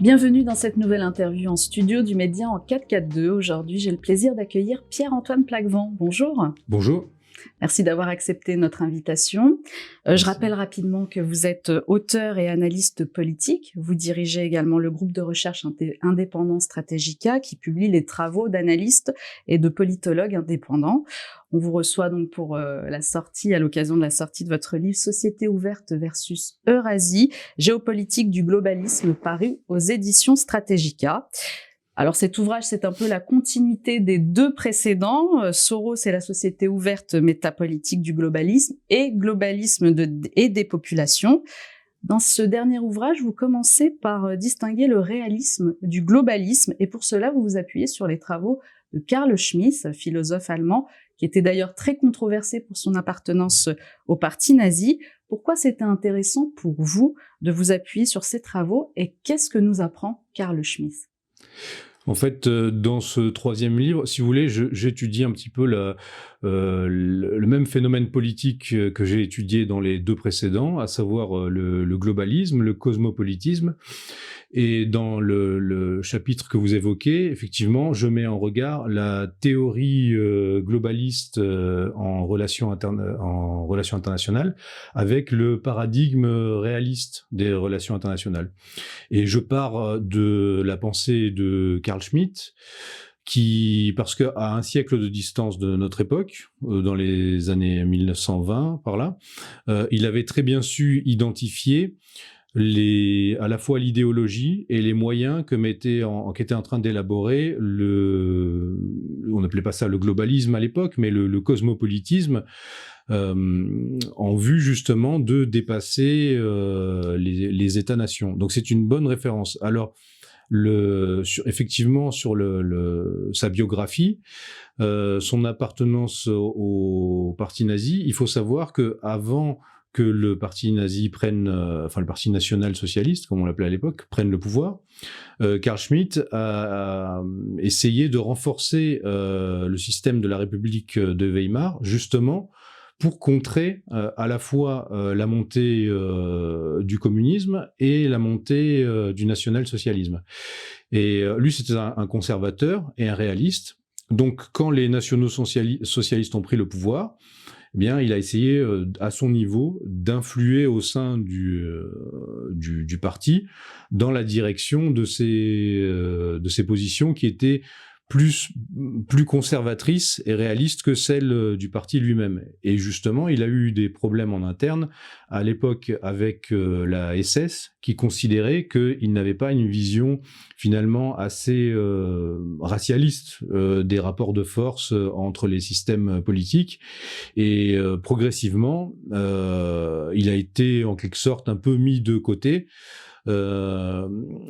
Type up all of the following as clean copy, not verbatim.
Bienvenue dans cette nouvelle interview en studio du Média en 442. Aujourd'hui, j'ai le plaisir d'accueillir Pierre-Antoine Plaquevent. Bonjour. Bonjour. Merci d'avoir accepté notre invitation. Je rappelle rapidement que vous êtes auteur et analyste politique. Vous dirigez également le groupe de recherche indépendant Stratégica qui publie les travaux d'analystes et de politologues indépendants. On vous reçoit donc pour à l'occasion de la sortie de votre livre Société ouverte versus Eurasie, géopolitique du globalisme, paru aux éditions Stratégica. Alors cet ouvrage, c'est un peu la continuité des deux précédents. Soros et la société ouverte métapolitique du globalisme et globalisme et des populations. Dans ce dernier ouvrage, vous commencez par distinguer le réalisme du globalisme et pour cela, vous vous appuyez sur les travaux de Carl Schmitt, philosophe allemand, qui était d'ailleurs très controversé pour son appartenance au parti nazi. Pourquoi c'était intéressant pour vous de vous appuyer sur ces travaux et qu'est-ce que nous apprend Carl Schmitt ? En fait, dans ce troisième livre, si vous voulez, j'étudie un petit peu le même phénomène politique que j'ai étudié dans les deux précédents, à savoir le globalisme, le cosmopolitisme. Et dans le chapitre que vous évoquez, effectivement, je mets en regard la théorie globaliste en relations internationales avec le paradigme réaliste des relations internationales. Et je pars de la pensée de Carl Schmitt, parce qu'à un siècle de distance de notre époque, dans les années 1920, par là, il avait très bien su identifier à la fois l'idéologie et les moyens qu'était en train d'élaborer on n'appelait pas ça le globalisme à l'époque, mais le cosmopolitisme, en vue justement de dépasser les États-nations. Donc c'est une bonne référence. Alors, effectivement, sur sa biographie, son appartenance au parti nazi, il faut savoir que avant que le parti nazi le parti national-socialiste, comme on l'appelait à l'époque, prenne le pouvoir, Carl Schmitt a essayé de renforcer le système de la République de Weimar, justement, pour contrer à la fois la montée du communisme et la montée du national-socialisme. Et lui, c'était un conservateur et un réaliste. Donc, quand les nationaux socialistes ont pris le pouvoir, eh bien, il a essayé, à son niveau, d'influer au sein du parti dans la direction de ses positions qui étaient plus conservatrice et réaliste que celle du parti lui-même. Et justement, il a eu des problèmes en interne à l'époque avec la SS, qui considérait qu'il n'avait pas une vision finalement assez racialiste des rapports de force entre les systèmes politiques. Et progressivement, il a été en quelque sorte un peu mis de côté.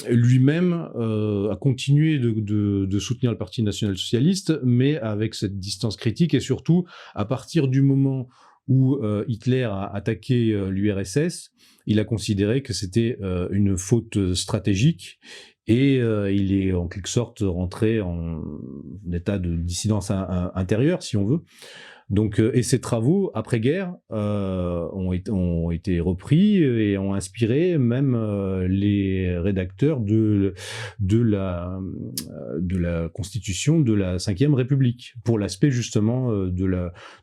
Lui-même a continué de soutenir le Parti national-socialiste, mais avec cette distance critique et surtout, à partir du moment où Hitler a attaqué l'URSS, il a considéré que c'était une faute stratégique et il est en quelque sorte rentré en état de dissidence intérieure, si on veut. Donc, et ces travaux, après-guerre, ont été repris et ont inspiré même les rédacteurs de la Constitution de la Ve République, pour l'aspect justement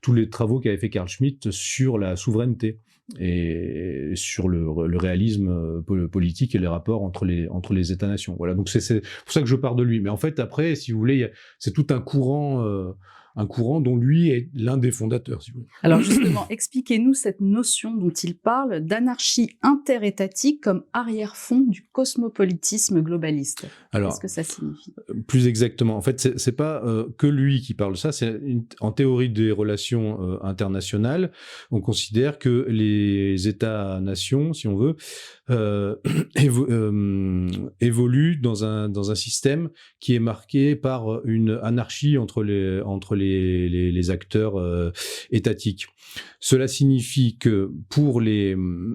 tous les travaux qu'avait fait Carl Schmitt sur la souveraineté et sur le réalisme politique et les rapports entre les États-nations. Voilà, donc c'est pour ça que je pars de lui. Mais en fait, après, si vous voulez, c'est tout un courant dont lui est l'un des fondateurs, si vous voulez. Alors justement, expliquez-nous cette notion dont il parle d'anarchie interétatique comme arrière-fond du cosmopolitisme globaliste. Qu'est-ce que ça signifie ? Plus exactement, en fait, c'est pas que lui qui parle ça, en théorie des relations internationales, on considère que les États-nations, si on veut, évoluent dans un système qui est marqué par une anarchie entre les acteurs étatiques. Cela signifie que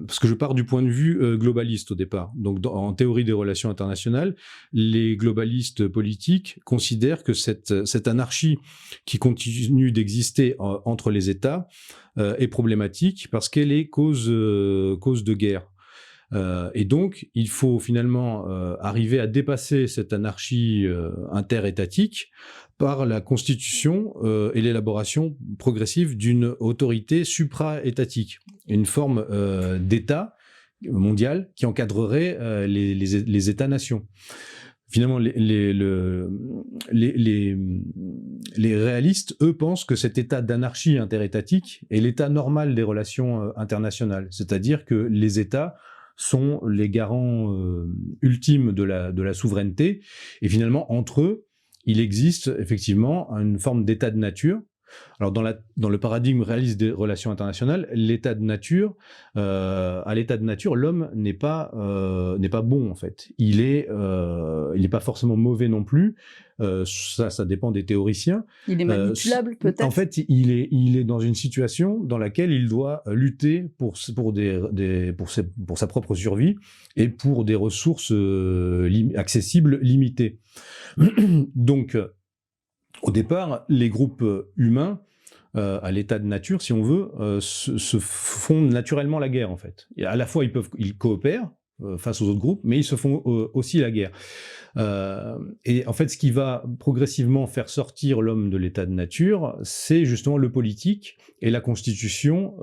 parce que je pars du point de vue globaliste au départ, donc en théorie des relations internationales, les globalistes politiques considèrent que cette anarchie qui continue d'exister entre les États est problématique parce qu'elle est cause de guerre. Et donc, il faut finalement arriver à dépasser cette anarchie interétatique par la constitution et l'élaboration progressive d'une autorité supra-étatique, une forme d'État mondial qui encadrerait les États-nations. Finalement, les réalistes, eux, pensent que cet état d'anarchie interétatique est l'état normal des relations internationales, c'est-à-dire que les États sont les garants ultimes de la souveraineté, et finalement, entre eux, il existe effectivement une forme d'état de nature. Alors dans le paradigme réaliste des relations internationales, l'état de nature, à l'état de nature, l'homme n'est pas bon en fait. Il est pas forcément mauvais non plus. Ça dépend des théoriciens. Il est manipulable peut-être. En fait, il est dans une situation dans laquelle il doit lutter pour sa propre survie et pour des ressources accessibles limitées. Donc au départ, les groupes humains, à l'état de nature, si on veut, se font naturellement la guerre, en fait. Et à la fois, ils coopèrent face aux autres groupes, mais ils se font aussi la guerre. Et en fait, ce qui va progressivement faire sortir l'homme de l'état de nature, c'est justement le politique et la constitution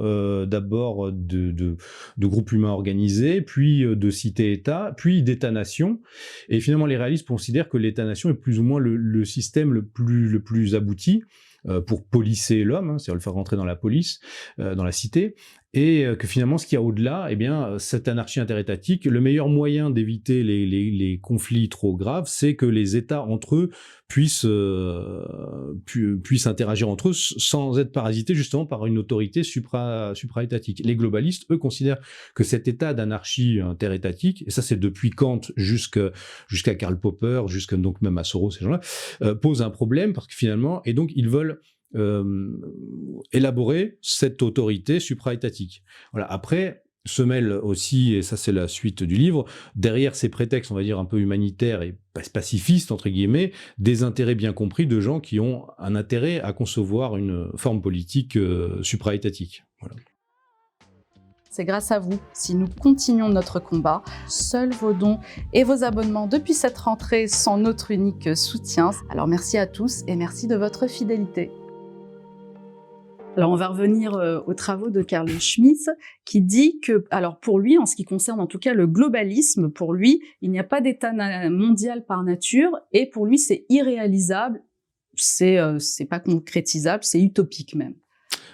d'abord de groupes humains organisés, puis de cités-États, puis d'États-nations. Et finalement, les réalistes considèrent que l'État-nation est plus ou moins le système le plus abouti pour policer l'homme, c'est-à-dire le faire rentrer dans la police, dans la cité, et que finalement, ce qu'il y a au-delà, eh bien, cette anarchie interétatique, le meilleur moyen d'éviter les conflits trop graves, c'est que les États entre eux puissent interagir entre eux sans être parasités justement par une autorité supra-étatique. Les globalistes, eux, considèrent que cet état d'anarchie interétatique, et ça c'est depuis Kant jusqu'à Karl Popper, jusqu'à donc même à Soros, ces gens-là, pose un problème parce que finalement, et donc ils veulent élaborer cette autorité supra-étatique. Voilà. Après, se mêle aussi, et ça c'est la suite du livre, derrière ces prétextes, on va dire, un peu humanitaires et pacifistes, entre guillemets, des intérêts bien compris de gens qui ont un intérêt à concevoir une forme politique supra-étatique. Voilà. C'est grâce à vous si nous continuons notre combat. Seuls vos dons et vos abonnements depuis cette rentrée sont notre unique soutien. Alors merci à tous et merci de votre fidélité. Alors on va revenir aux travaux de Carl Schmitt qui dit que, alors pour lui, en ce qui concerne en tout cas le globalisme, pour lui, il n'y a pas d'état mondial par nature et pour lui c'est irréalisable, c'est pas concrétisable, c'est utopique même.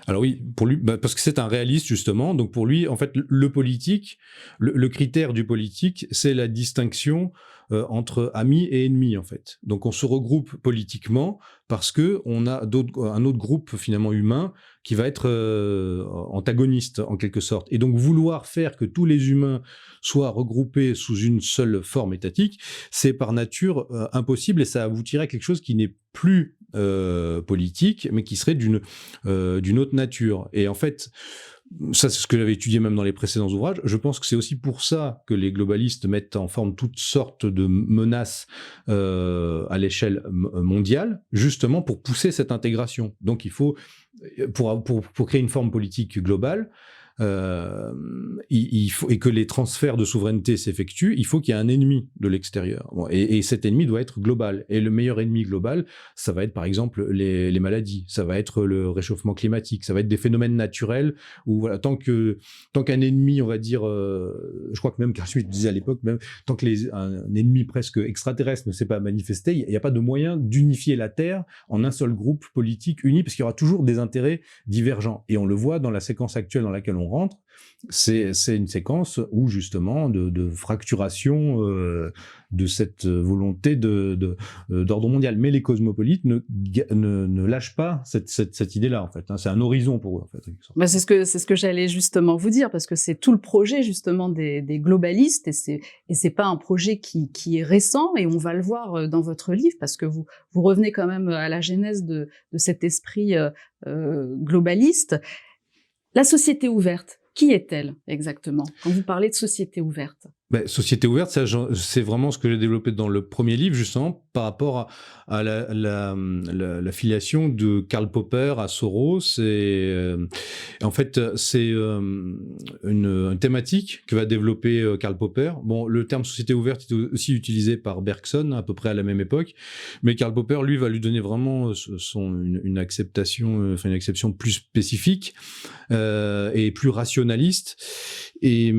Alors oui, pour lui, parce que c'est un réaliste justement, donc pour lui, en fait, le politique, le critère du politique, c'est la distinction entre amis et ennemis en fait. Donc on se regroupe politiquement parce que on a un autre groupe finalement humain qui va être antagoniste en quelque sorte. Et donc vouloir faire que tous les humains soient regroupés sous une seule forme étatique, c'est par nature impossible et ça aboutirait à quelque chose qui n'est plus politique, mais qui serait d'une autre nature. Et en fait, ça c'est ce que j'avais étudié même dans les précédents ouvrages, je pense que c'est aussi pour ça que les globalistes mettent en forme toutes sortes de menaces à l'échelle mondiale, justement pour pousser cette intégration. Donc il faut, pour créer une forme politique globale, il faut, et que les transferts de souveraineté s'effectuent, il faut qu'il y ait un ennemi de l'extérieur. Bon, et cet ennemi doit être global. Et le meilleur ennemi global, ça va être par exemple les maladies, ça va être le réchauffement climatique, ça va être des phénomènes naturels où voilà, tant qu'un ennemi, on va dire, je crois que même Carl Schmitt disait à l'époque, même tant que un ennemi presque extraterrestre ne s'est pas manifesté, il n'y a pas de moyen d'unifier la Terre en un seul groupe politique uni, parce qu'il y aura toujours des intérêts divergents. Et on le voit dans la séquence actuelle dans laquelle on rentre, c'est une séquence où justement de fracturation de cette volonté d'ordre mondial. Mais les cosmopolites ne lâchent pas cette idée-là en fait. Hein. C'est un horizon pour eux en fait. Bah c'est ce que j'allais justement vous dire parce que c'est tout le projet justement des globalistes et c'est pas un projet qui est récent et on va le voir dans votre livre parce que vous revenez quand même à la genèse de cet esprit globaliste. La société ouverte. Qui est-elle exactement quand vous parlez de société ouverte? Société ouverte, ça, c'est vraiment ce que j'ai développé dans le premier livre, justement, par rapport à la filiation de Karl Popper à Soros. En fait, c'est une thématique que va développer Karl Popper. Bon, le terme société ouverte est aussi utilisé par Bergson, à peu près à la même époque, mais Karl Popper, lui, va lui donner vraiment une acceptation, une acception plus spécifique et plus rationaliste. Et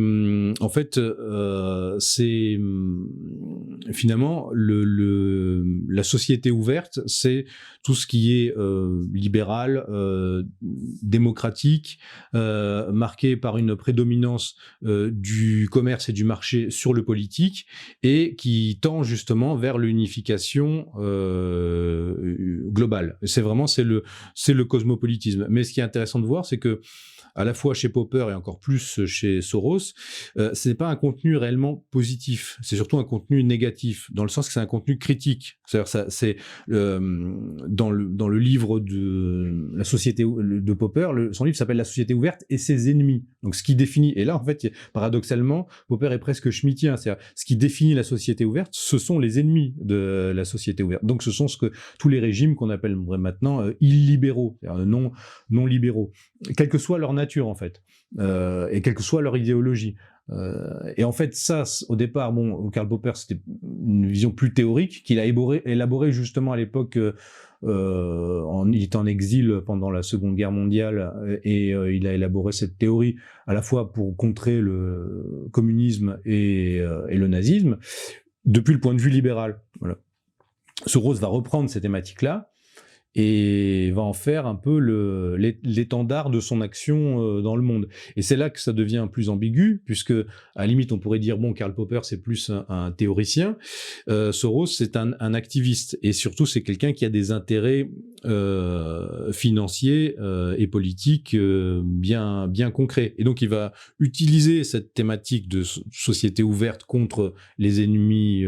en fait, c'est finalement la société ouverte, c'est tout ce qui est libéral, démocratique, marqué par une prédominance du commerce et du marché sur le politique, et qui tend justement vers l'unification globale. C'est le cosmopolitisme. Mais ce qui est intéressant de voir, c'est que à la fois chez Popper et encore plus chez Soros, c'est pas un contenu réellement positif, c'est surtout un contenu négatif, dans le sens que c'est un contenu critique. C'est-à-dire c'est dans le livre de la société de Popper, son livre s'appelle La société ouverte et ses ennemis. Donc ce qui définit, et là en fait paradoxalement, Popper est presque schmittien, c'est-à-dire ce qui définit la société ouverte, ce sont les ennemis de la société ouverte. Donc ce sont tous les régimes qu'on appelle maintenant illibéraux, c'est-à-dire non libéraux, quelle que soit leur nature en fait, et quelle que soit leur idéologie. Et en fait, ça, au départ, Karl Popper, c'était une vision plus théorique qu'il a élaborée justement à l'époque. Il était en exil pendant la Seconde Guerre mondiale et il a élaboré cette théorie à la fois pour contrer le communisme et le nazisme depuis le point de vue libéral. Voilà. Soros va reprendre ces thématiques-là et va en faire un peu l'étendard de son action dans le monde. Et c'est là que ça devient plus ambigu, puisque à la limite on pourrait dire Karl Popper c'est plus un théoricien, Soros c'est un activiste, et surtout c'est quelqu'un qui a des intérêts financiers et politiques bien concrets. Et donc il va utiliser cette thématique de société ouverte contre les ennemis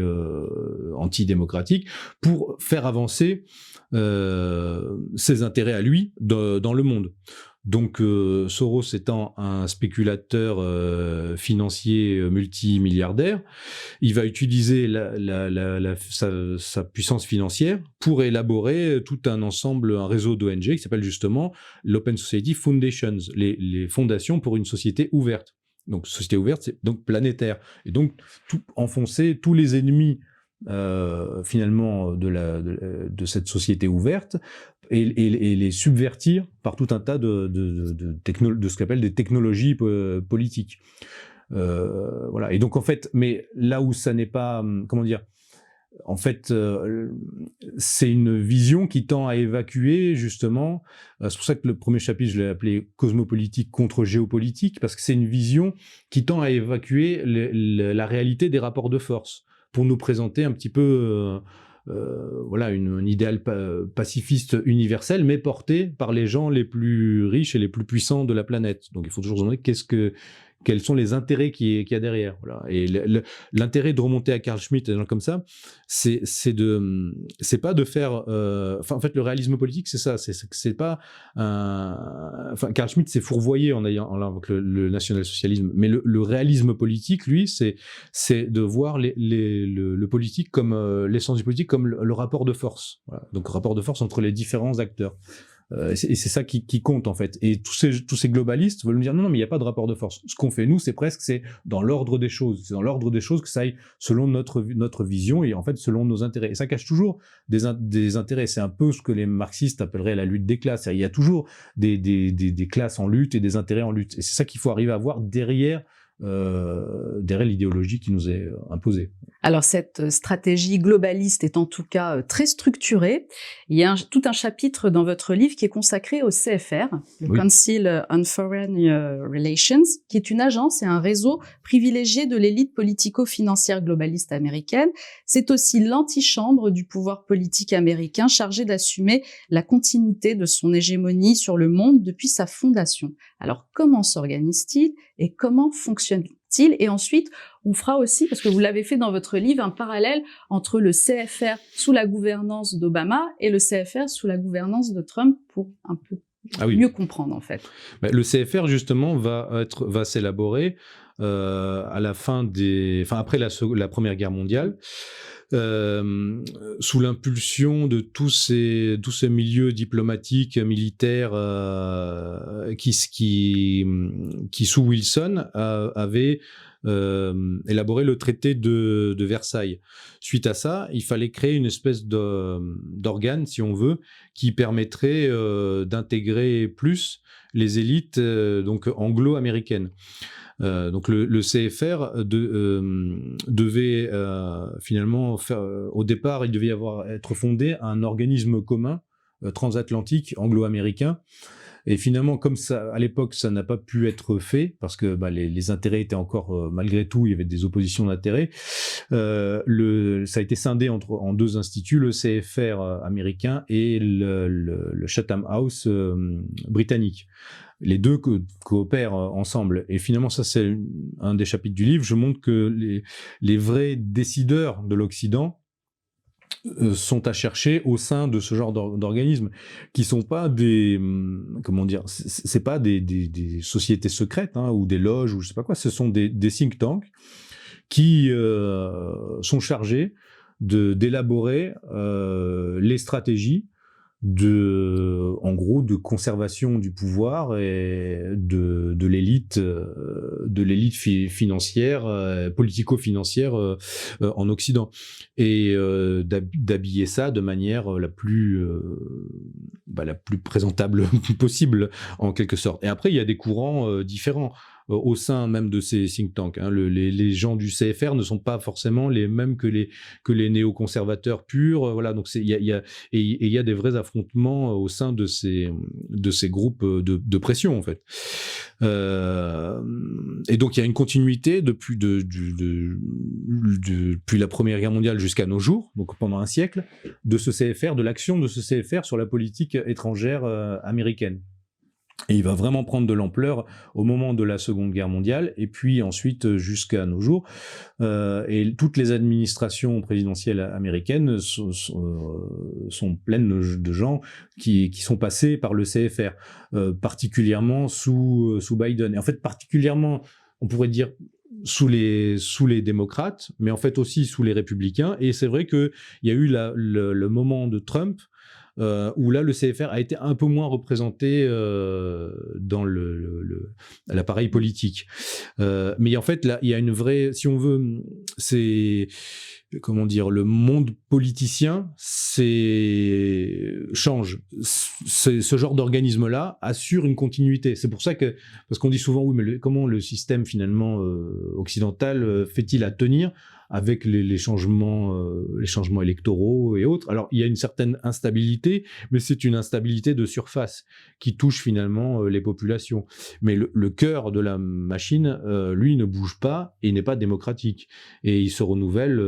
antidémocratiques pour faire avancer ses intérêts à lui dans le monde. Donc Soros étant un spéculateur financier multimilliardaire, il va utiliser sa puissance financière pour élaborer tout un réseau d'ONG qui s'appelle justement l'Open Society Foundations, les fondations pour une société ouverte. Donc société ouverte, c'est donc planétaire. Et donc enfoncer tous les ennemis finalement de cette société ouverte et les subvertir par tout un tas de ce qu'on appelle des technologies politiques. Voilà. Et donc en fait, mais là où ça n'est pas, comment dire, en fait, c'est une vision qui tend à évacuer justement. C'est pour ça que le premier chapitre, je l'ai appelé cosmopolitique contre géopolitique, parce que c'est une vision qui tend à évacuer la réalité des rapports de force, pour nous présenter un petit peu voilà, un idéal pacifiste universel, mais porté par les gens les plus riches et les plus puissants de la planète. Donc il faut toujours se demander quels sont les intérêts qu'il y a derrière. Voilà. Et l'intérêt de remonter à Carl Schmitt et des gens comme ça, c'est pas de faire. En fait, le réalisme politique, c'est ça. C'est pas. Enfin, Carl Schmitt s'est fourvoyé en avec le national-socialisme, mais le réalisme politique, lui, c'est de voir le politique comme l'essence du politique comme le rapport de force. Voilà. Donc, rapport de force entre les différents acteurs. Et c'est ça qui compte en fait. Et tous ces globalistes veulent nous dire non, mais il n'y a pas de rapport de force. Ce qu'on fait nous, c'est dans l'ordre des choses. C'est dans l'ordre des choses que ça aille selon notre vision et en fait selon nos intérêts. Et ça cache toujours des intérêts. C'est un peu ce que les marxistes appelleraient la lutte des classes. Il y a toujours des classes en lutte et des intérêts en lutte. Et c'est ça qu'il faut arriver à voir derrière l'idéologie qui nous est imposée. Alors cette stratégie globaliste est en tout cas très structurée. Il y a tout un chapitre dans votre livre qui est consacré au CFR, le Council on Foreign Relations, qui est une agence et un réseau privilégié de l'élite politico-financière globaliste américaine. C'est aussi l'antichambre du pouvoir politique américain chargé d'assumer la continuité de son hégémonie sur le monde depuis sa fondation. Alors comment s'organise-t-il et comment fonctionne-t-il? Et ensuite, on fera aussi, parce que vous l'avez fait dans votre livre, un parallèle entre le CFR sous la gouvernance d'Obama et le CFR sous la gouvernance de Trump pour un peu Ah oui. mieux comprendre en fait. Le CFR justement va s'élaborer à la après la Première Guerre mondiale, sous l'impulsion de tous ces milieux diplomatiques, militaires qui sous Wilson avaient élaboré le traité de Versailles. Suite à ça, il fallait créer une espèce d'organe, si on veut, qui permettrait d'intégrer plus les élites donc anglo-américaines. Donc le CFR devait finalement faire, au départ, il devait être fondé un organisme commun transatlantique anglo-américain. Et finalement, comme ça, à l'époque, ça n'a pas pu être fait parce que les intérêts étaient encore, malgré tout, il y avait des oppositions d'intérêts. Ça a été scindé en deux instituts, le CFR américain et le Chatham House britannique. Les deux coopèrent ensemble. Et finalement, ça, c'est un des chapitres du livre. Je montre que les vrais décideurs de l'Occident sont à chercher au sein de ce genre d'organismes qui sont pas c'est pas des sociétés secrètes ou des loges ou je sais pas quoi, ce sont des think tanks qui sont chargés d'élaborer les stratégies en gros de conservation du pouvoir et de l'élite financière, politico-financière en Occident, et d'habiller ça de manière la plus présentable possible en quelque sorte. Et après il y a des courants différents au sein même de ces think tanks. Les gens du CFR ne sont pas forcément les mêmes que les néoconservateurs purs. Voilà, donc il y a des vrais affrontements au sein de ces groupes de pression en fait. Et donc il y a une continuité depuis la Première Guerre mondiale jusqu'à nos jours, donc pendant un siècle, de ce CFR, de l'action de ce CFR sur la politique étrangère américaine. Et il va vraiment prendre de l'ampleur au moment de la Seconde Guerre mondiale, et puis ensuite jusqu'à nos jours. Et toutes les administrations présidentielles américaines sont pleines de gens qui sont passés par le CFR, particulièrement sous Biden. Et en fait, particulièrement, on pourrait dire, sous les démocrates, mais en fait aussi sous les républicains. Et c'est vrai qu'il y a eu le moment de Trump, où là le CFR a été un peu moins représenté dans l'appareil politique. Mais en fait là il y a une vraie, si on veut, c'est comment dire, le monde politicien change. Ce genre d'organisme-là assure une continuité. C'est pour ça que, parce qu'on dit souvent, oui, mais comment le système finalement occidental fait-il à tenir avec les changements électoraux et autres. Alors, il y a une certaine instabilité, mais c'est une instabilité de surface qui touche finalement les populations. Mais le cœur de la machine, lui, ne bouge pas et n'est pas démocratique. Et il se renouvelle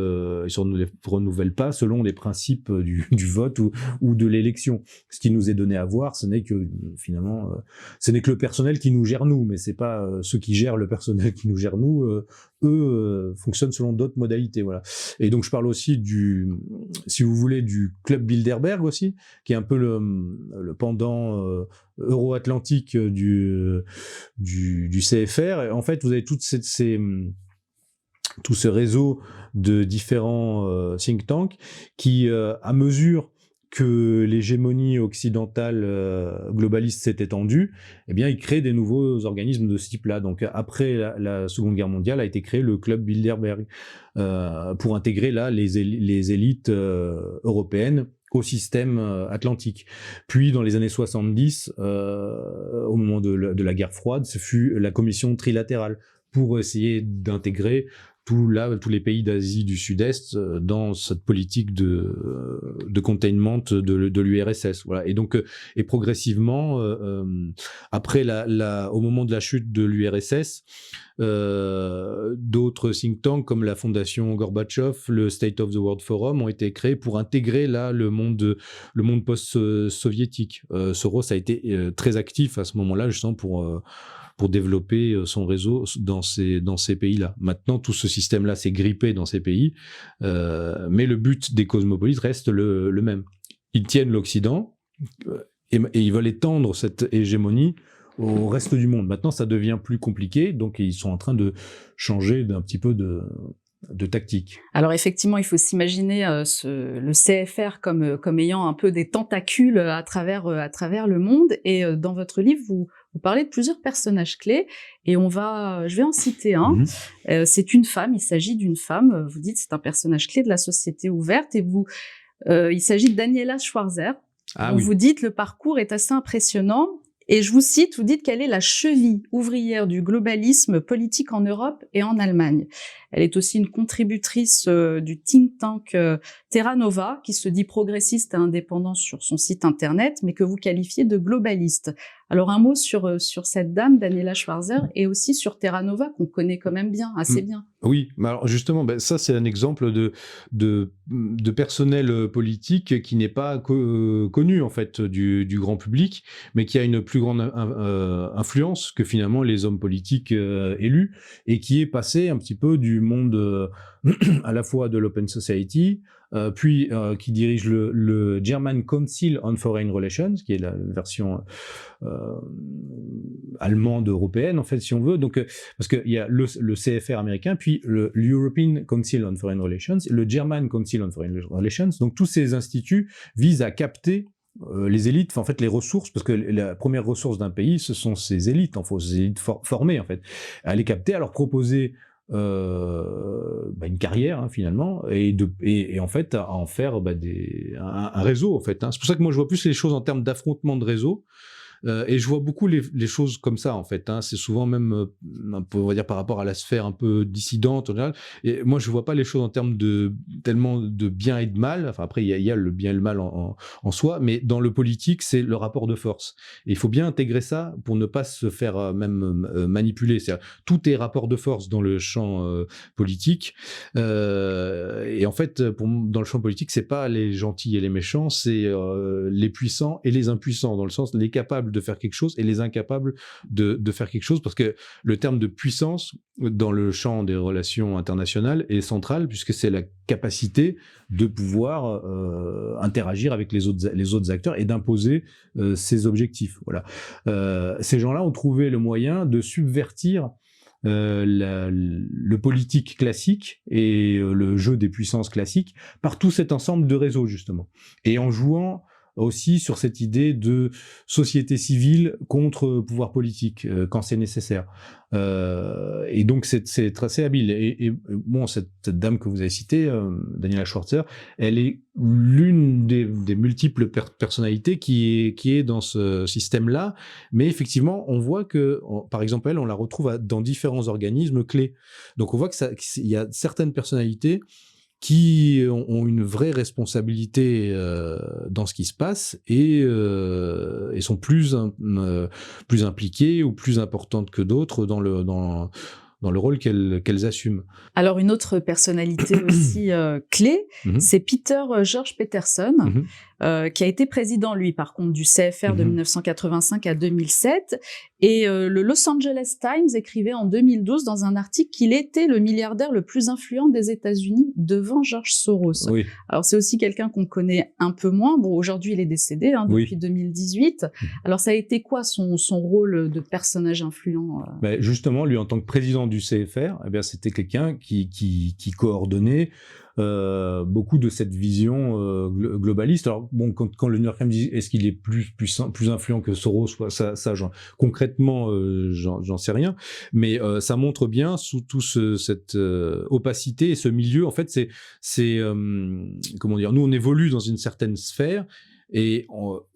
pas selon les principes du vote ou de l'élection. Ce qui nous est donné à voir, ce n'est que finalement, ce n'est que le personnel qui nous gère nous, mais c'est pas ceux qui gèrent le personnel qui nous gère nous. Eux fonctionnent selon d'autres modalités, voilà. Et donc je parle aussi si vous voulez, du club Bilderberg aussi, qui est un peu le pendant euro-atlantique du CFR. Et en fait, vous avez tout ce réseau de différents think tanks qui, à mesure que l'hégémonie occidentale globaliste s'est étendue, eh bien, il crée des nouveaux organismes de ce type-là. Donc, après la Seconde Guerre mondiale, a été créé le club Bilderberg pour intégrer là les élites européennes au système atlantique. Puis, dans les années 70, au moment de la guerre froide, ce fut la commission trilatérale pour essayer d'intégrer tous les pays d'Asie du Sud-Est dans cette politique de containment de l'URSS. Voilà. Et donc, et progressivement, après au moment de la chute de l'URSS, d'autres think tanks comme la Fondation Gorbatchev, le State of the World Forum ont été créés pour intégrer là le monde post-soviétique. Soros a été très actif à ce moment-là, justement pour développer son réseau dans ces pays-là. Maintenant, tout ce système-là s'est grippé dans ces pays, mais le but des cosmopolites reste le même. Ils tiennent l'Occident, ils veulent étendre cette hégémonie au reste du monde. Maintenant, ça devient plus compliqué, donc ils sont en train de changer d'un petit peu de tactique. Alors effectivement, il faut s'imaginer le CFR comme ayant un peu des tentacules à travers le monde. Et dans votre livre, vous parlez de plusieurs personnages clés. Et je vais en citer un. C'est une femme. Il s'agit d'une femme. Vous dites c'est un personnage clé de la société ouverte. Et il s'agit de Daniela Schwarzer. Vous dites le parcours est assez impressionnant. Et je vous cite, vous dites qu'elle est la cheville ouvrière du globalisme politique en Europe et en Allemagne. Elle est aussi une contributrice du think tank Terra Nova, qui se dit progressiste et indépendant sur son site internet, mais que vous qualifiez de globaliste. Alors un mot sur cette dame, Daniela Schwarzer, et aussi sur Terra Nova, qu'on connaît quand même bien, assez bien. Oui, mais alors justement, ça c'est un exemple de personnel politique qui n'est pas connu en fait du grand public, mais qui a une plus grande influence que finalement les hommes politiques élus, et qui est passé un petit peu du monde à la fois de l'Open Society, puis qui dirige le German Council on Foreign Relations, qui est la version allemande européenne en fait, si on veut. Donc parce qu'il y a le CFR américain, puis le European Council on Foreign Relations, le German Council on Foreign Relations. Donc tous ces instituts visent à capter les élites, en fait les ressources, parce que la première ressource d'un pays, ce sont ses élites, ces élites formées en fait, à les capter, à leur proposer une carrière finalement, et en fait à en faire un réseau en fait. C'est pour ça que moi je vois plus les choses en termes d'affrontement de réseau. Et je vois beaucoup les choses comme ça en fait. C'est souvent même un peu, on va dire, par rapport à la sphère un peu dissidente en général. Et moi je vois pas les choses en termes tellement de bien et de mal. Enfin après il y a le bien et le mal en soi, mais dans le politique c'est le rapport de force. Et il faut bien intégrer ça pour ne pas se faire même manipuler. C'est-à-dire, tout est rapport de force dans le champ politique. Et en fait dans le champ politique c'est pas les gentils et les méchants, c'est les puissants et les impuissants, dans le sens les capables de faire quelque chose et les incapables de faire quelque chose, parce que le terme de puissance dans le champ des relations internationales est central, puisque c'est la capacité de pouvoir interagir avec les autres acteurs et d'imposer ses objectifs. Voilà. Ces gens-là ont trouvé le moyen de subvertir le politique classique et le jeu des puissances classiques par tout cet ensemble de réseaux justement, et en jouant aussi sur cette idée de société civile contre pouvoir politique quand c'est nécessaire. Et donc c'est assez habile. Et bon, cette dame que vous avez citée, Daniela Schwarzer, elle est l'une des multiples personnalités qui est dans ce système-là. Mais effectivement, on voit que, par exemple, on la retrouve dans différents organismes clés. Donc on voit qu'il y a certaines personnalités qui ont une vraie responsabilité dans ce qui se passe et sont plus impliquées ou plus importantes que d'autres dans le rôle qu'elles assument. Alors une autre personnalité aussi clé, c'est Peter George Peterson, qui a été président, lui, par contre, du CFR de 1985 à 2007. Et le Los Angeles Times écrivait en 2012 dans un article qu'il était le milliardaire le plus influent des États-Unis devant George Soros. Oui. Alors c'est aussi quelqu'un qu'on connaît un peu moins. Bon, aujourd'hui il est décédé depuis 2018. Alors ça a été quoi son rôle de personnage influent Justement, lui en tant que président du CFR, c'était quelqu'un qui coordonnait beaucoup de cette vision globaliste. Alors bon, quand le New York Times dit est-ce qu'il est plus puissant, plus influent que Soros, ça concrètement j'en sais rien, mais ça montre bien sous tout cette opacité et ce milieu. En fait, c'est comment dire, nous on évolue dans une certaine sphère et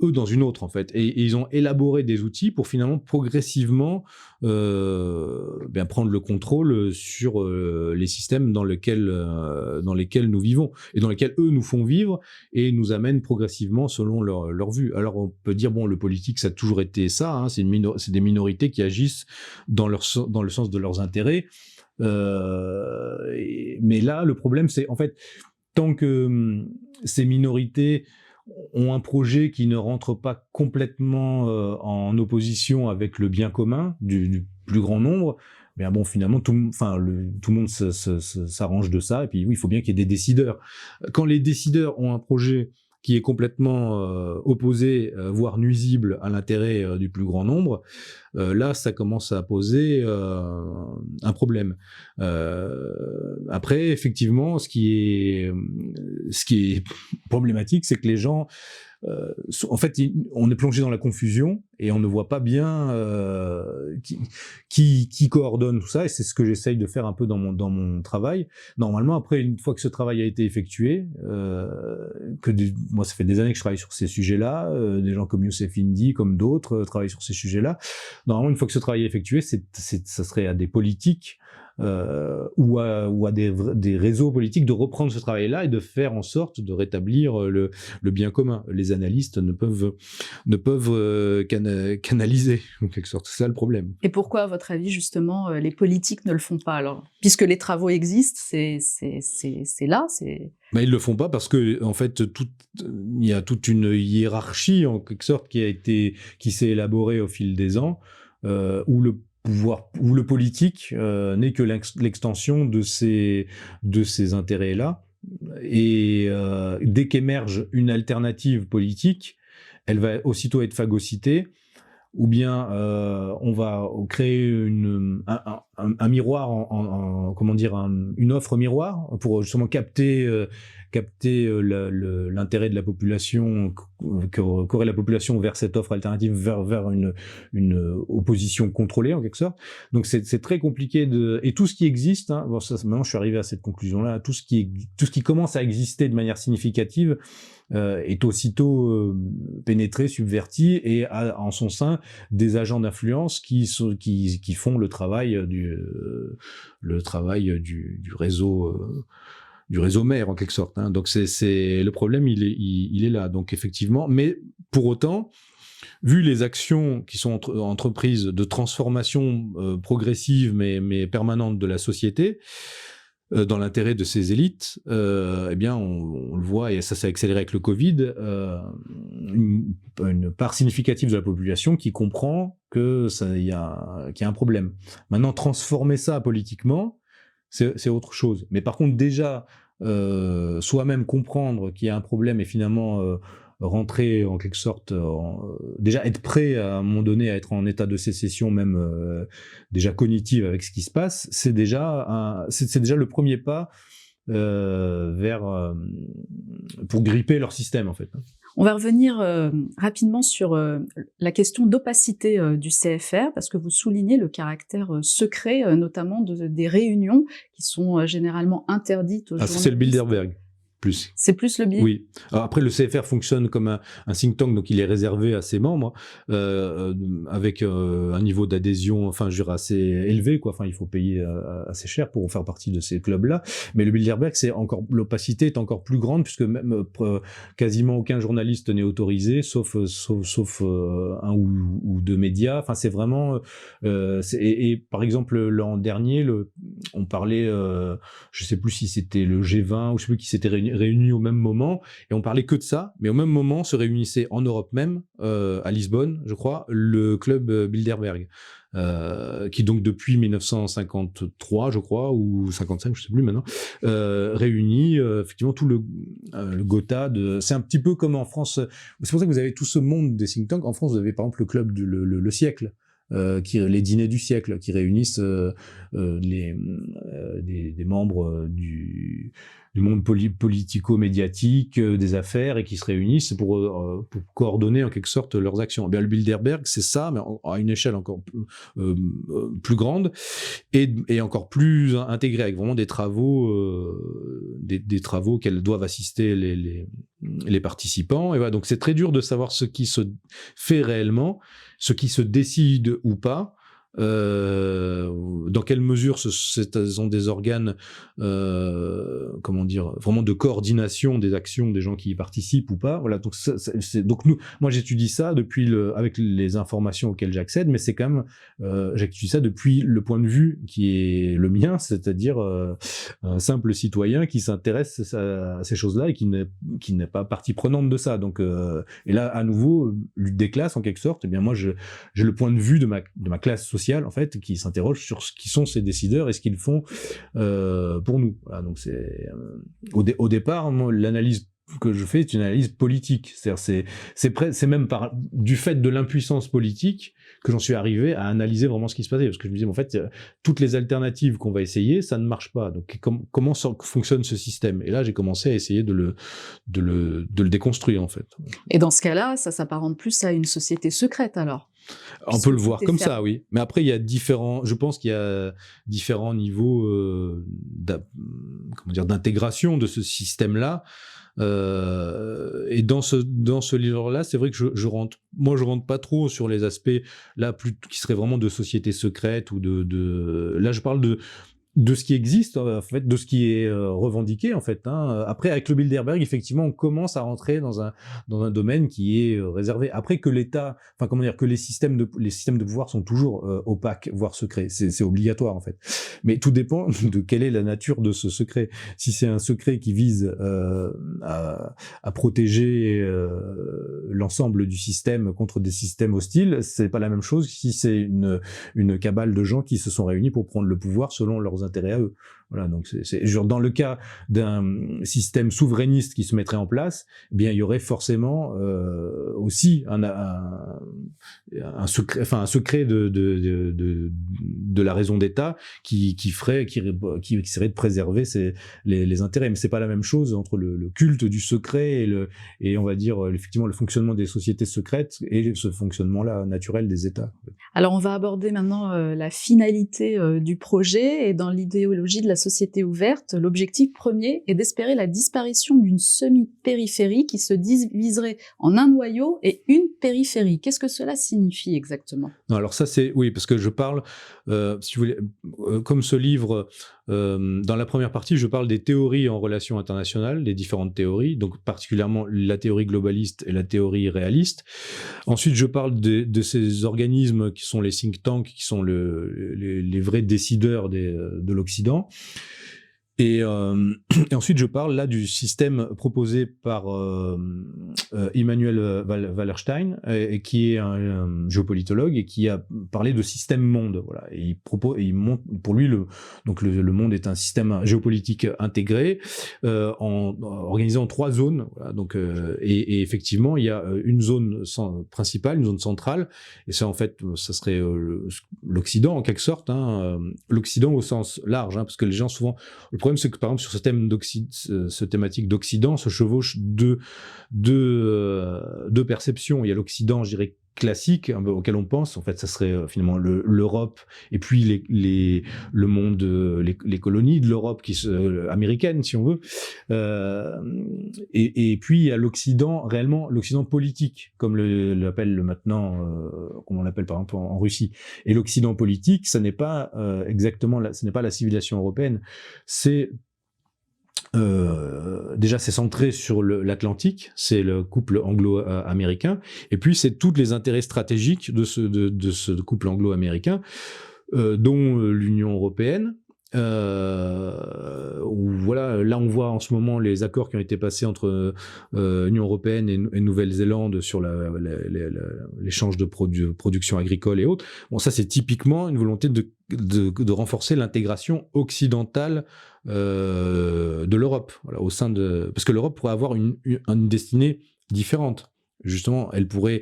eux dans une autre en fait, et ils ont élaboré des outils pour finalement progressivement prendre le contrôle sur les systèmes dans lesquels nous vivons et dans lesquels eux nous font vivre et nous amènent progressivement selon leur vue. Alors on peut dire bon, le politique ça a toujours été ça, c'est des minorités qui agissent dans le sens de leurs intérêts, mais là le problème c'est en fait tant que ces minorités ont un projet qui ne rentre pas complètement en opposition avec le bien commun du plus grand nombre, mais bon, finalement, tout le monde s'arrange de ça, et puis oui, il faut bien qu'il y ait des décideurs. Quand les décideurs ont un projet qui est complètement opposé, voire nuisible à l'intérêt du plus grand nombre, là, ça commence à poser un problème. Après, effectivement, ce qui est problématique, c'est que les gens, en fait, on est plongé dans la confusion et on ne voit pas bien qui coordonne tout ça. Et c'est ce que j'essaye de faire un peu dans mon travail. Normalement, après, une fois que ce travail a été effectué, moi, ça fait des années que je travaille sur ces sujets-là. Des gens comme Youssef Indy, comme d'autres, travaillent sur ces sujets-là. Normalement, une fois que ce travail est effectué, ça serait à des politiques ou à des réseaux politiques de reprendre ce travail-là et de faire en sorte de rétablir le bien commun. Les analystes ne peuvent canaliser, en quelque sorte. C'est ça le problème. Et pourquoi, à votre avis, justement, les politiques ne le font pas alors? Puisque les travaux existent, c'est là, c'est... Mais ils le font pas parce que, en fait, il y a toute une hiérarchie, en quelque sorte, qui s'est élaborée au fil des ans, où le pouvoir, où le politique n'est que l'extension de ces intérêts-là. Et dès qu'émerge une alternative politique, elle va aussitôt être phagocytée, ou bien on va créer un miroir, comment dire, une offre miroir pour justement capter l'intérêt de la population, qu'aurait la population vers cette offre alternative, vers une opposition contrôlée en quelque sorte. Donc c'est très compliqué et tout ce qui existe, hein, bon, ça, maintenant je suis arrivé à cette conclusion-là, tout ce qui commence à exister de manière significative est aussitôt pénétré, subverti, et a en son sein des agents d'influence qui font le travail du réseau mère en quelque sorte. Hein. Donc c'est le problème, il est là. Donc effectivement, mais pour autant, vu les actions qui sont entreprises de transformation progressive mais permanente de la société, dans l'intérêt de ces élites, eh bien, on le voit, et ça s'est accéléré avec le Covid, une part significative de la population qui comprend qu'il y a un problème. Maintenant, transformer ça politiquement, c'est autre chose. Mais par contre, déjà, soi-même comprendre qu'il y a un problème et finalement rentrer en quelque sorte, déjà être prêt à un moment donné à être en état de sécession, même déjà cognitive avec ce qui se passe, c'est déjà le premier pas pour gripper leur système en fait. On va revenir rapidement sur la question d'opacité du CFR, parce que vous soulignez le caractère secret, notamment des réunions qui sont généralement interdites aux journalistes. C'est le Bilderberg. Plus. C'est plus le biais. Oui. Alors après, le CFR fonctionne comme un think tank, donc il est réservé à ses membres, avec un niveau d'adhésion, enfin, je dirais assez élevé, quoi. Enfin, il faut payer assez cher pour faire partie de ces clubs-là. Mais le Bilderberg, l'opacité est encore plus grande, puisque même quasiment aucun journaliste n'est autorisé, sauf un ou deux médias. Enfin, c'est vraiment. Et par exemple, l'an dernier, on parlait, je sais plus si c'était le G20 ou je sais plus qui s'était réunis au même moment, et on parlait que de ça, mais au même moment se réunissait en Europe même, à Lisbonne, je crois, le club Bilderberg, qui donc depuis 1953, je crois, ou 55, je sais plus maintenant, réunit effectivement tout le Gotha. C'est un petit peu comme en France, c'est pour ça que vous avez tout ce monde des think tanks. En France, vous avez par exemple le club le siècle, les dîners du siècle, qui réunissent des membres du monde politico-médiatique, des affaires, et qui se réunissent pour coordonner en quelque sorte leurs actions. Bien, le Bilderberg, c'est ça, mais à une échelle encore plus grande et encore plus intégrée, avec vraiment des travaux auxquels doivent assister les participants. Et voilà, donc c'est très dur de savoir ce qui se fait réellement, ce qui se décide ou pas. Dans quelle mesure ce sont des organes, comment dire, vraiment de coordination des actions des gens qui y participent ou pas. Voilà, donc donc moi j'étudie ça avec les informations auxquelles j'accède, mais c'est quand même, j'étudie ça depuis le point de vue qui est le mien, c'est-à-dire un simple citoyen qui s'intéresse à ces choses-là et qui n'est pas partie prenante de ça. Donc, et là, à nouveau, lutte des classes en quelque sorte. Eh bien, moi, j'ai le point de vue de ma classe sociale, en fait, qui s'interroge sur ce qui sont ces décideurs et ce qu'ils font pour nous. Voilà, donc c'est au départ, moi, l'analyse que je fais est une analyse politique. C'est-à-dire c'est même du fait de l'impuissance politique que j'en suis arrivé à analyser vraiment ce qui se passait, parce que je me disais, en fait, toutes les alternatives qu'on va essayer, ça ne marche pas. Donc, comment fonctionne ce système? Et là, j'ai commencé à essayer de le déconstruire, en fait. Et dans ce cas-là, ça s'apparente plus à une société secrète, alors? On peut le voir comme ça, oui. Mais après, je pense qu'il y a différents niveaux d'intégration de ce système-là. Et dans ce livre-là, c'est vrai que je rentre pas trop sur les aspects là qui seraient vraiment de société secrète ou là je parle de ce qui existe, en fait, de ce qui est revendiqué, en fait. Après, avec le Bilderberg, effectivement, on commence à rentrer dans un domaine qui est réservé. Après, que l'État, enfin, comment dire, que les systèmes de pouvoir sont toujours opaques, voire secrets. C'est obligatoire, en fait. Mais tout dépend de quelle est la nature de ce secret. Si c'est un secret qui vise à protéger l'ensemble du système contre des systèmes hostiles, c'est pas la même chose si c'est une cabale de gens qui se sont réunis pour prendre le pouvoir selon leurs intérêts à eux. Voilà, donc c'est genre dans le cas d'un système souverainiste qui se mettrait en place, eh bien il y aurait forcément aussi un secret de la raison d'État qui serait de préserver les intérêts. Mais c'est pas la même chose entre le culte du secret et on va dire effectivement le fonctionnement des sociétés secrètes et ce fonctionnement-là naturel des États. Alors on va aborder maintenant la finalité du projet, et dans l'idéologie de la société ouverte, l'objectif premier est d'espérer la disparition d'une semi-périphérie qui se diviserait en un noyau et une périphérie. Qu'est-ce que cela signifie exactement? Non, alors ça oui, parce que je parle, si vous voulez, comme ce livre, dans la première partie, je parle des théories en relations internationales, des différentes théories, donc particulièrement la théorie globaliste et la théorie réaliste. Ensuite, je parle de ces organismes qui sont les think tanks, qui sont les vrais décideurs de l'Occident. Et ensuite, je parle là du système proposé par Immanuel Wallerstein, et qui est un géopolitologue et qui a parlé de système monde. Voilà. Et il montre, pour lui, le monde est un système géopolitique intégré, organisé en 3 zones. Voilà. Donc, et effectivement, il y a une zone principale, une zone centrale, et ça, en fait, ça serait l'Occident en quelque sorte. L'Occident au sens large, parce que les gens souvent. Le problème, c'est que, par exemple, sur ce thématique d'Occident, se chevauchent deux perceptions. Il y a l'Occident, je dirais, classique, auquel on pense. En fait, ça serait finalement l'Europe, et puis le monde, les colonies de l'Europe américaine, si on veut. Et puis, il y a l'Occident, réellement, l'Occident politique, comme l'appelle maintenant, comme on l'appelle par exemple en Russie. Et l'Occident politique, ça n'est pas ce n'est pas la civilisation européenne. C'est déjà, c'est centré sur l'Atlantique, c'est le couple anglo-américain, et puis c'est tous les intérêts stratégiques de ce couple anglo-américain, dont l'Union européenne. Voilà, là on voit en ce moment les accords qui ont été passés entre Union européenne et Nouvelle-Zélande sur l'échange de production agricole et autres. Bon, ça c'est typiquement une volonté de renforcer l'intégration occidentale de l'Europe, voilà, parce que l'Europe pourrait avoir une destinée différente. Justement, elle pourrait,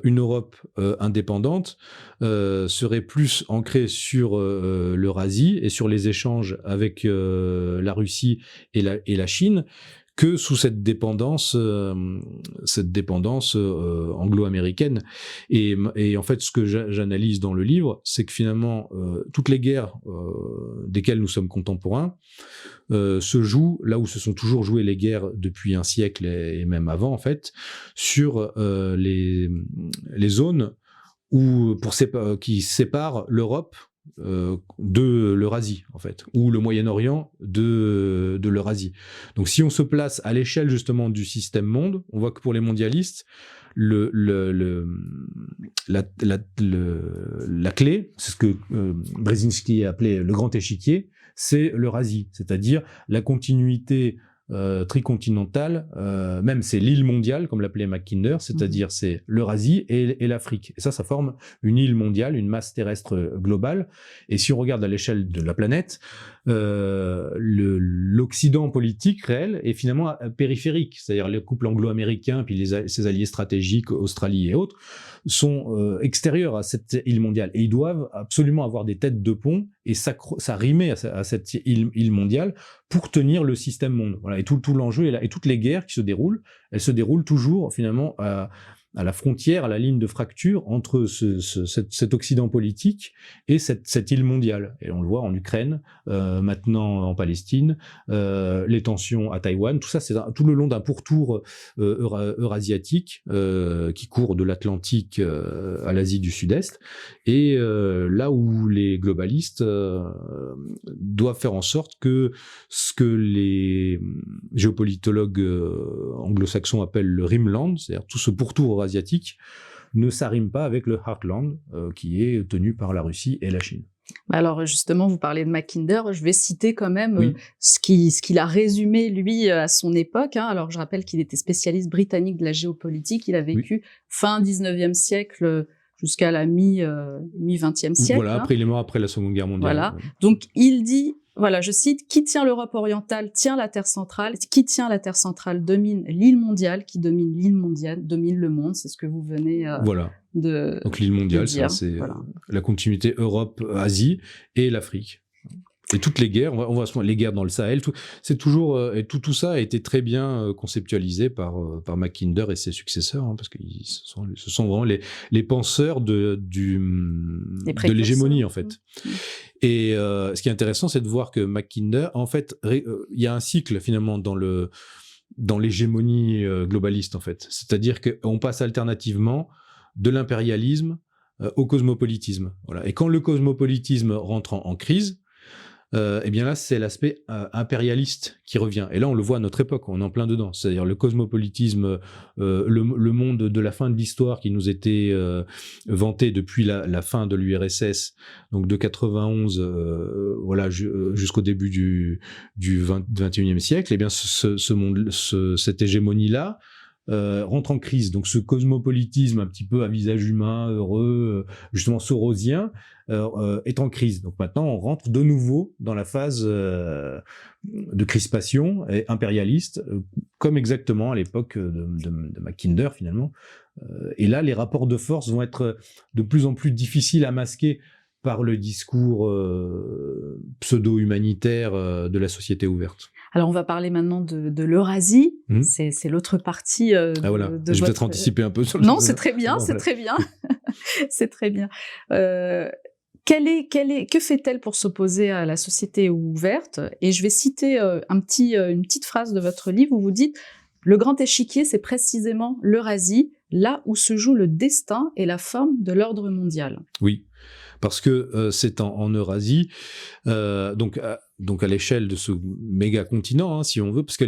une Europe indépendante serait plus ancrée sur l'Eurasie et sur les échanges avec la Russie et la Chine, que sous cette dépendance anglo-américaine. Et en fait, ce que j'analyse dans le livre, c'est que finalement, toutes les guerres desquelles nous sommes contemporains se jouent là où se sont toujours jouées les guerres depuis un siècle et même avant, en fait, sur les zones qui séparent l'Europe de l'Eurasie, en fait, ou le Moyen-Orient de l'Eurasie. Donc si on se place à l'échelle justement du système monde, on voit que pour les mondialistes, la clé, c'est ce que Brzezinski a appelé le grand échiquier, c'est l'Eurasie, c'est-à-dire la continuité tricontinentale, même c'est l'île mondiale, comme l'appelait Mackinder, c'est-à-dire c'est l'Eurasie et l'Afrique. Et ça forme une île mondiale, une masse terrestre globale. Et si on regarde à l'échelle de la planète, l'Occident politique réel est finalement périphérique, c'est-à-dire le couple anglo-américain, puis ses alliés stratégiques, Australie et autres, sont extérieurs à cette île mondiale. Et ils doivent absolument avoir des têtes de pont et s'arrimer à cette île mondiale pour tenir le système monde. Voilà. Et tout l'enjeu est là. Et toutes les guerres qui se déroulent, elles se déroulent toujours finalement à la frontière, à la ligne de fracture entre cet Occident politique et cette île mondiale. Et on le voit en Ukraine, maintenant en Palestine, les tensions à Taïwan, tout ça c'est tout le long d'un pourtour eurasiatique qui court de l'Atlantique à l'Asie du Sud-Est, et là où les globalistes doivent faire en sorte que ce que les géopolitologues anglo-saxons appellent le Rimland, c'est-à-dire tout ce pourtour asiatique, ne s'arrime pas avec le Heartland qui est tenu par la Russie et la Chine. Alors justement, vous parlez de Mackinder, je vais citer quand même ce qu'il a résumé lui à son époque. Alors je rappelle qu'il était spécialiste britannique de la géopolitique, il a vécu fin 19e siècle jusqu'à la mi-20e siècle. Voilà, après il est mort après la Seconde Guerre mondiale. Voilà, donc il dit, voilà, je cite, « Qui tient l'Europe orientale tient la Terre centrale. Qui tient la Terre centrale domine l'île mondiale. Qui domine l'île mondiale domine le monde. » C'est ce que vous venez de donc l'île mondiale, c'est la continuité Europe-Asie et l'Afrique. Et toutes les guerres, on voit les guerres dans le Sahel, c'est toujours et tout ça a été très bien conceptualisé par Mackinder et ses successeurs, parce qu'ils ce sont vraiment les penseurs de l'hégémonie en fait. Et ce qui est intéressant, c'est de voir que Mackinder, en fait, il y a un cycle finalement dans l'hégémonie globaliste en fait, c'est-à-dire qu'on passe alternativement de l'impérialisme au cosmopolitisme. Voilà. Et quand le cosmopolitisme rentre en crise, eh bien là, c'est l'aspect impérialiste qui revient. Et là, on le voit à notre époque, on est en plein dedans. C'est-à-dire le cosmopolitisme, le monde de la fin de l'histoire qui nous était vanté depuis la fin de l'URSS, donc de 91 jusqu'au début du 21e siècle, eh bien ce monde, cette hégémonie-là, rentre en crise. Donc ce cosmopolitisme un petit peu à visage humain, heureux, justement sorosien, est en crise. Donc maintenant, on rentre de nouveau dans la phase de crispation et impérialiste, comme exactement à l'époque de Mackinder finalement. Et là, les rapports de force vont être de plus en plus difficiles à masquer par le discours pseudo-humanitaire de la société ouverte. Alors, on va parler maintenant de l'Eurasie. C'est l'autre partie de je vais peut-être anticiper un peu sur le... Non, c'est très bien, c'est très bien. C'est très bien. Que fait-elle pour s'opposer à la société ouverte? Et je vais citer une petite phrase de votre livre où vous dites « Le grand échiquier, c'est précisément l'Eurasie, là où se joue le destin et la forme de l'ordre mondial. » Oui. Parce que c'est en Eurasie, donc à l'échelle de ce méga continent, si on veut, parce que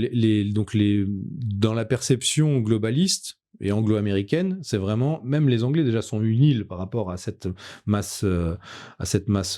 dans la perception globaliste et anglo-américaine, c'est vraiment, même les Anglais déjà sont une île par rapport à cette masse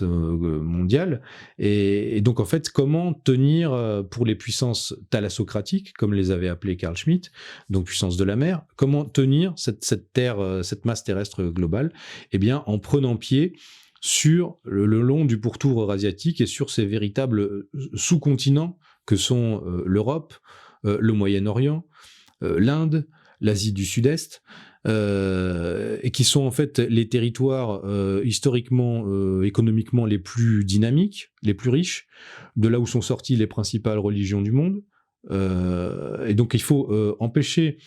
mondiale, et donc en fait, comment tenir pour les puissances thalassocratiques, comme les avait appelées Carl Schmitt, donc puissance de la mer, comment tenir cette terre, cette masse terrestre globale? Eh bien, en prenant pied sur le long du pourtour eurasiatique et sur ces véritables sous-continents que sont l'Europe, le Moyen-Orient, l'Inde, l'Asie du Sud-Est, et qui sont en fait les territoires historiquement, économiquement les plus dynamiques, les plus riches, de là où sont sorties les principales religions du monde. Et donc il faut empêcher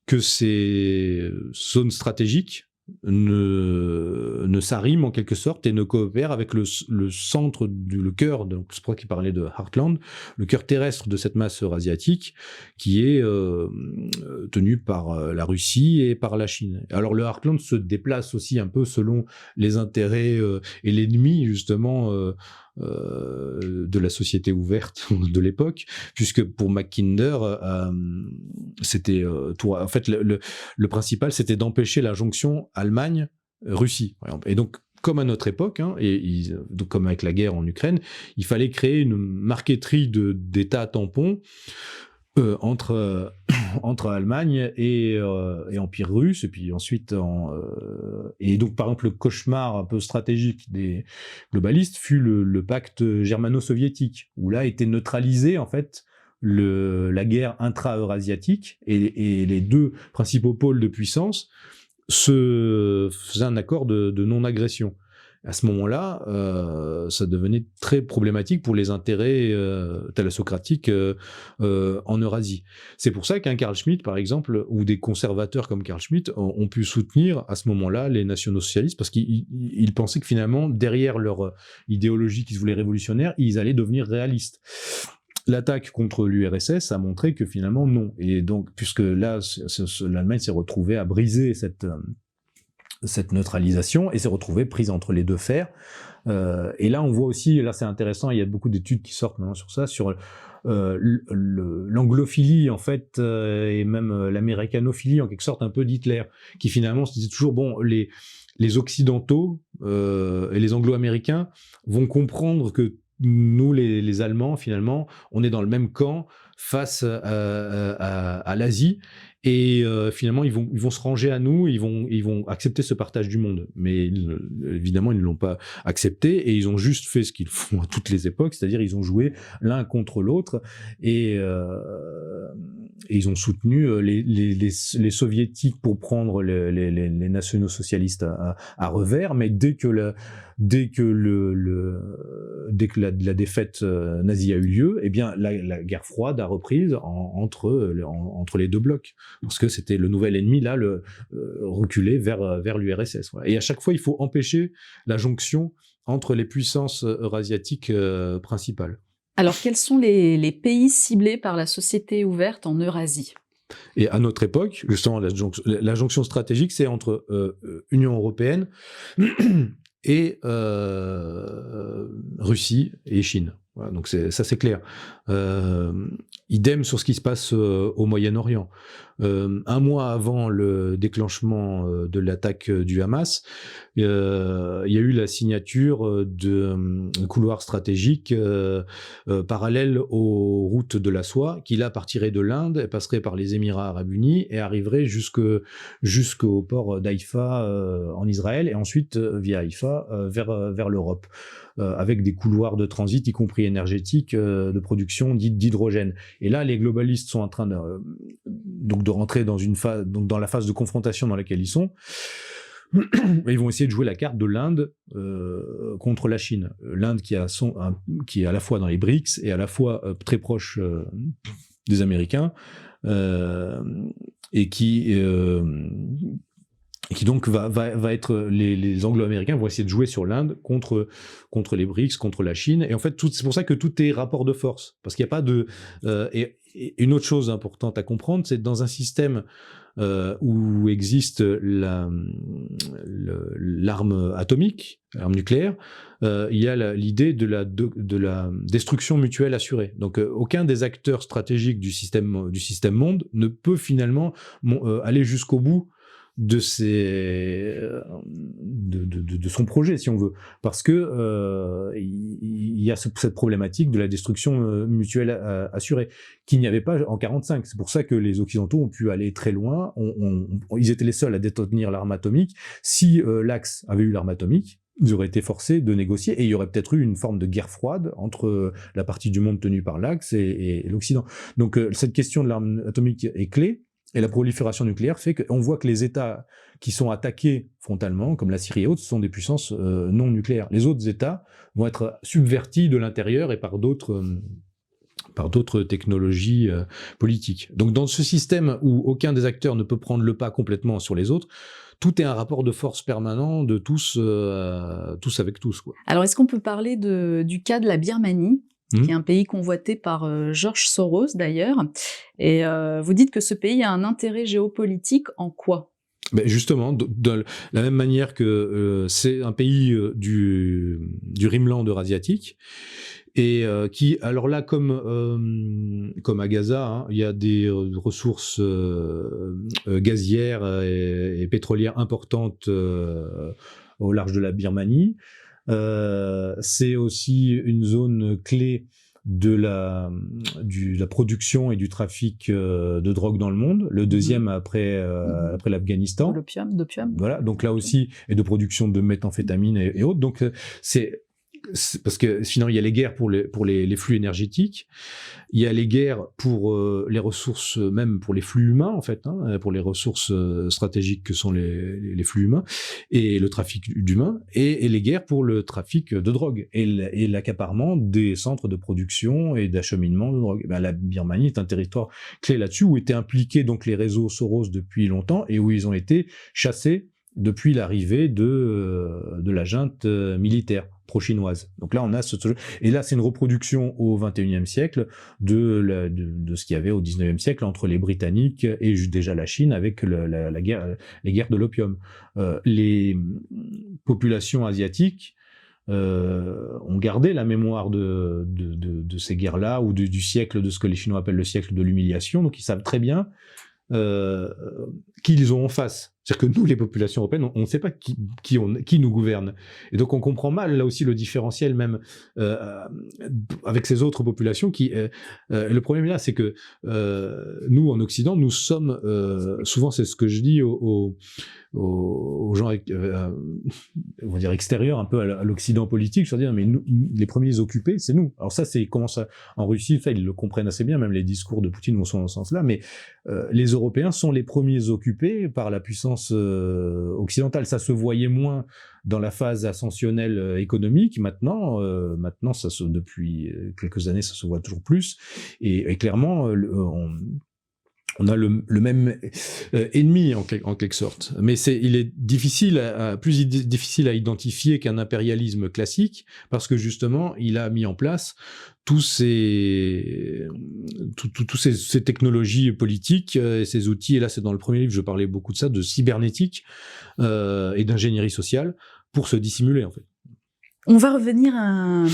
que ces zones stratégiques ne s'arriment en quelque sorte et ne coopèrent avec le centre, le cœur, donc c'est pour ça qu'il parlait de Heartland, le cœur terrestre de cette masse eurasiatique qui est tenu par la Russie et par la Chine. Alors le Heartland se déplace aussi un peu selon les intérêts et l'ennemi justement de la société ouverte de l'époque, puisque pour Mackinder, c'était en fait le principal, c'était d'empêcher la jonction Allemagne-Russie, par exemple. Et donc, comme à notre époque, donc comme avec la guerre en Ukraine, il fallait créer une marqueterie d'États tampons entre Allemagne et Empire russe, et puis ensuite et donc par exemple le cauchemar un peu stratégique des globalistes fut le pacte germano-soviétique, où là était neutralisé en fait la guerre intra-eurasiatique, et les deux principaux pôles de puissance se faisaient un accord de non-agression. À ce moment-là, ça devenait très problématique pour les intérêts thalassocratiques en Eurasie. C'est pour ça qu'un Carl Schmitt, par exemple, ou des conservateurs comme Carl Schmitt ont pu soutenir à ce moment-là les nationaux-socialistes, parce qu'ils pensaient que finalement, derrière leur idéologie qui se voulait révolutionnaire, ils allaient devenir réalistes. L'attaque contre l'URSS a montré que finalement non. Et donc, puisque là, l'Allemagne s'est retrouvée à briser cette neutralisation et s'est retrouvée prise entre les deux fers. Et là, on voit aussi, là c'est intéressant, il y a beaucoup d'études qui sortent maintenant sur ça, sur l'anglophilie en fait, et même l'américanophilie en quelque sorte un peu d'Hitler, qui finalement se disait toujours, bon, les Occidentaux et les Anglo-Américains vont comprendre que nous, les Allemands, finalement, on est dans le même camp face à l'Asie, et finalement, ils vont se ranger à nous, ils vont accepter ce partage du monde. Mais évidemment, ils ne l'ont pas accepté, et ils ont juste fait ce qu'ils font à toutes les époques, c'est-à-dire ils ont joué l'un contre l'autre, et ils ont soutenu les soviétiques pour prendre les nationaux-socialistes à revers, mais dès que la défaite nazie a eu lieu, eh bien la guerre froide a reprise entre les deux blocs, parce que c'était le nouvel ennemi là, reculé vers l'URSS. Voilà. Et à chaque fois, il faut empêcher la jonction entre les puissances eurasiatiques principales. Alors, quels sont les pays ciblés par la société ouverte en Eurasie ? Et à notre époque, justement, la jonction stratégique, c'est entre Union européenne et Russie et Chine. Voilà, donc ça c'est clair. Idem sur ce qui se passe au Moyen-Orient. Un mois avant le déclenchement de l'attaque du Hamas, il y a eu la signature de couloirs stratégiques parallèles aux routes de la soie, qui là partirait de l'Inde, passerait par les Émirats arabes unis et arriverait jusqu'au port d'Haïfa en Israël, et ensuite via Haïfa vers l'Europe, avec des couloirs de transit, y compris énergétiques, de production dite d'hydrogène. Et là, les globalistes sont en train de rentrer dans dans la phase de confrontation dans laquelle ils sont. Ils vont essayer de jouer la carte de l'Inde contre la Chine. L'Inde qui est à la fois dans les BRICS et à la fois très proche des Américains, et qui donc va être, les Anglo-Américains vont essayer de jouer sur l'Inde contre les BRICS, contre la Chine. Et en fait, c'est pour ça que tout est rapport de force, parce qu'il n'y a pas de et une autre chose importante à comprendre, c'est dans un système où existe l'arme atomique, l'arme nucléaire, il y a l'idée de la destruction mutuelle assurée. Donc aucun des acteurs stratégiques du système monde ne peut finalement aller jusqu'au bout de son projet, si on veut, parce que il y a cette problématique de la destruction mutuelle assurée qu'il n'y avait pas en 45. C'est pour ça que les Occidentaux ont pu aller très loin. Ils étaient les seuls à détenir l'arme atomique. Si l'Axe avait eu l'arme atomique, ils auraient été forcés de négocier, et il y aurait peut-être eu une forme de guerre froide entre la partie du monde tenue par l'Axe et l'Occident. Donc cette question de l'arme atomique est clé. Et la prolifération nucléaire fait qu'on voit que les États qui sont attaqués frontalement, comme la Syrie et autres, sont des puissances non nucléaires. Les autres États vont être subvertis de l'intérieur et par d'autres technologies politiques. Donc dans ce système où aucun des acteurs ne peut prendre le pas complètement sur les autres, tout est un rapport de force permanent de tous avec tous, quoi. Alors, est-ce qu'on peut parler du cas de la Birmanie, qui est un pays convoité par George Soros d'ailleurs, et vous dites que ce pays a un intérêt géopolitique en quoi ? Ben justement, de la même manière que c'est un pays du Rhineland eurasiatique, et qui, alors là, comme à Gaza, hein, il y a des ressources gazières et pétrolières importantes au large de la Birmanie. C'est aussi une zone clé de la production et du trafic de drogue dans le monde, le deuxième après l'Afghanistan. D'opium. Voilà, donc là aussi, et de production de méthamphétamine et autres. Donc c'est parce que sinon il y a les guerres pour les flux énergétiques, il y a les guerres pour les ressources, même pour les flux humains en fait, pour les ressources stratégiques que sont les flux humains et le trafic d'humains, et les guerres pour le trafic de drogue et l'accaparement des centres de production et d'acheminement de drogue. Ben, la Birmanie est un territoire clé là-dessus où étaient impliqués donc les réseaux Soros depuis longtemps et où ils ont été chassés depuis l'arrivée de la junte militaire pro-chinoise. Donc là, on a et là, c'est une reproduction au XXIe siècle de ce qu'il y avait au XIXe siècle entre les Britanniques et déjà la Chine avec les guerres de l'opium. Les populations asiatiques ont gardé la mémoire de ces guerres-là ou du siècle, de ce que les Chinois appellent le siècle de l'humiliation. Donc ils savent très bien qui ils ont en face. C'est-à-dire que nous, les populations européennes, on ne sait pas qui nous gouverne. Et donc, on comprend mal, là aussi, le différentiel même avec ces autres populations qui... le problème là, c'est que nous, en Occident, nous sommes... souvent, c'est ce que je dis aux gens on va dire extérieurs un peu à l'Occident politique, je veux dire, mais nous, les premiers occupés, c'est nous. Alors ça, c'est comment ça... En Russie, ça, ils le comprennent assez bien, même les discours de Poutine vont dans ce sens-là, mais les Européens sont les premiers occupés par la puissance occidentale. Ça se voyait moins dans la phase ascensionnelle économique. Maintenant, depuis quelques années, ça se voit toujours plus. Et clairement, on a le même ennemi en quelque sorte. Mais il est plus difficile à identifier qu'un impérialisme classique, parce que justement, il a mis en place toutes ces technologies politiques et ces outils. Et là, c'est dans le premier livre, je parlais beaucoup de ça, de cybernétique et d'ingénierie sociale pour se dissimuler, en fait. On va revenir un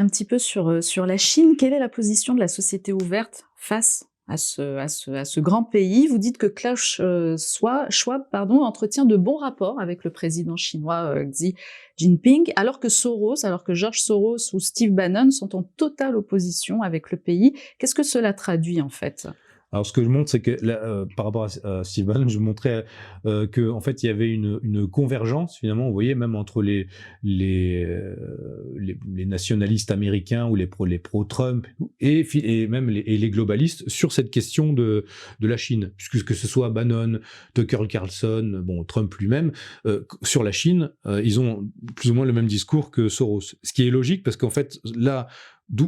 petit peu sur la Chine. Quelle est la position de la société ouverte face à ce grand pays? Vous dites que Klaus Schwab entretient de bons rapports avec le président chinois Xi Jinping, alors que George Soros ou Steve Bannon sont en totale opposition avec le pays. Qu'est-ce que cela traduit en fait? Alors, ce que je montre, c'est que là, par rapport à Steve Bannon, je montrais que en fait, il y avait une convergence finalement. Vous voyez, même entre les nationalistes américains ou les pro-Trump et même les globalistes sur cette question de la Chine, puisque que ce soit Bannon, Tucker Carlson, Trump lui-même, sur la Chine, ils ont plus ou moins le même discours que Soros. Ce qui est logique, parce qu'en fait, là.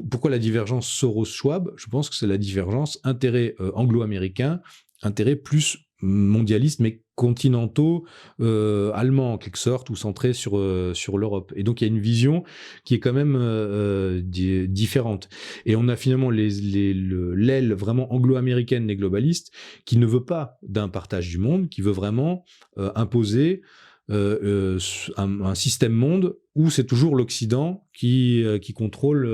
Pourquoi la divergence Soros-Schwab? Je pense que c'est la divergence intérêt anglo-américain, intérêt plus mondialiste, mais continentaux, allemands en quelque sorte, ou centrés sur l'Europe. Et donc il y a une vision qui est quand même différente. Et on a finalement l'aile vraiment anglo-américaine des globalistes qui ne veut pas d'un partage du monde, qui veut vraiment imposer un système monde où c'est toujours l'Occident qui contrôle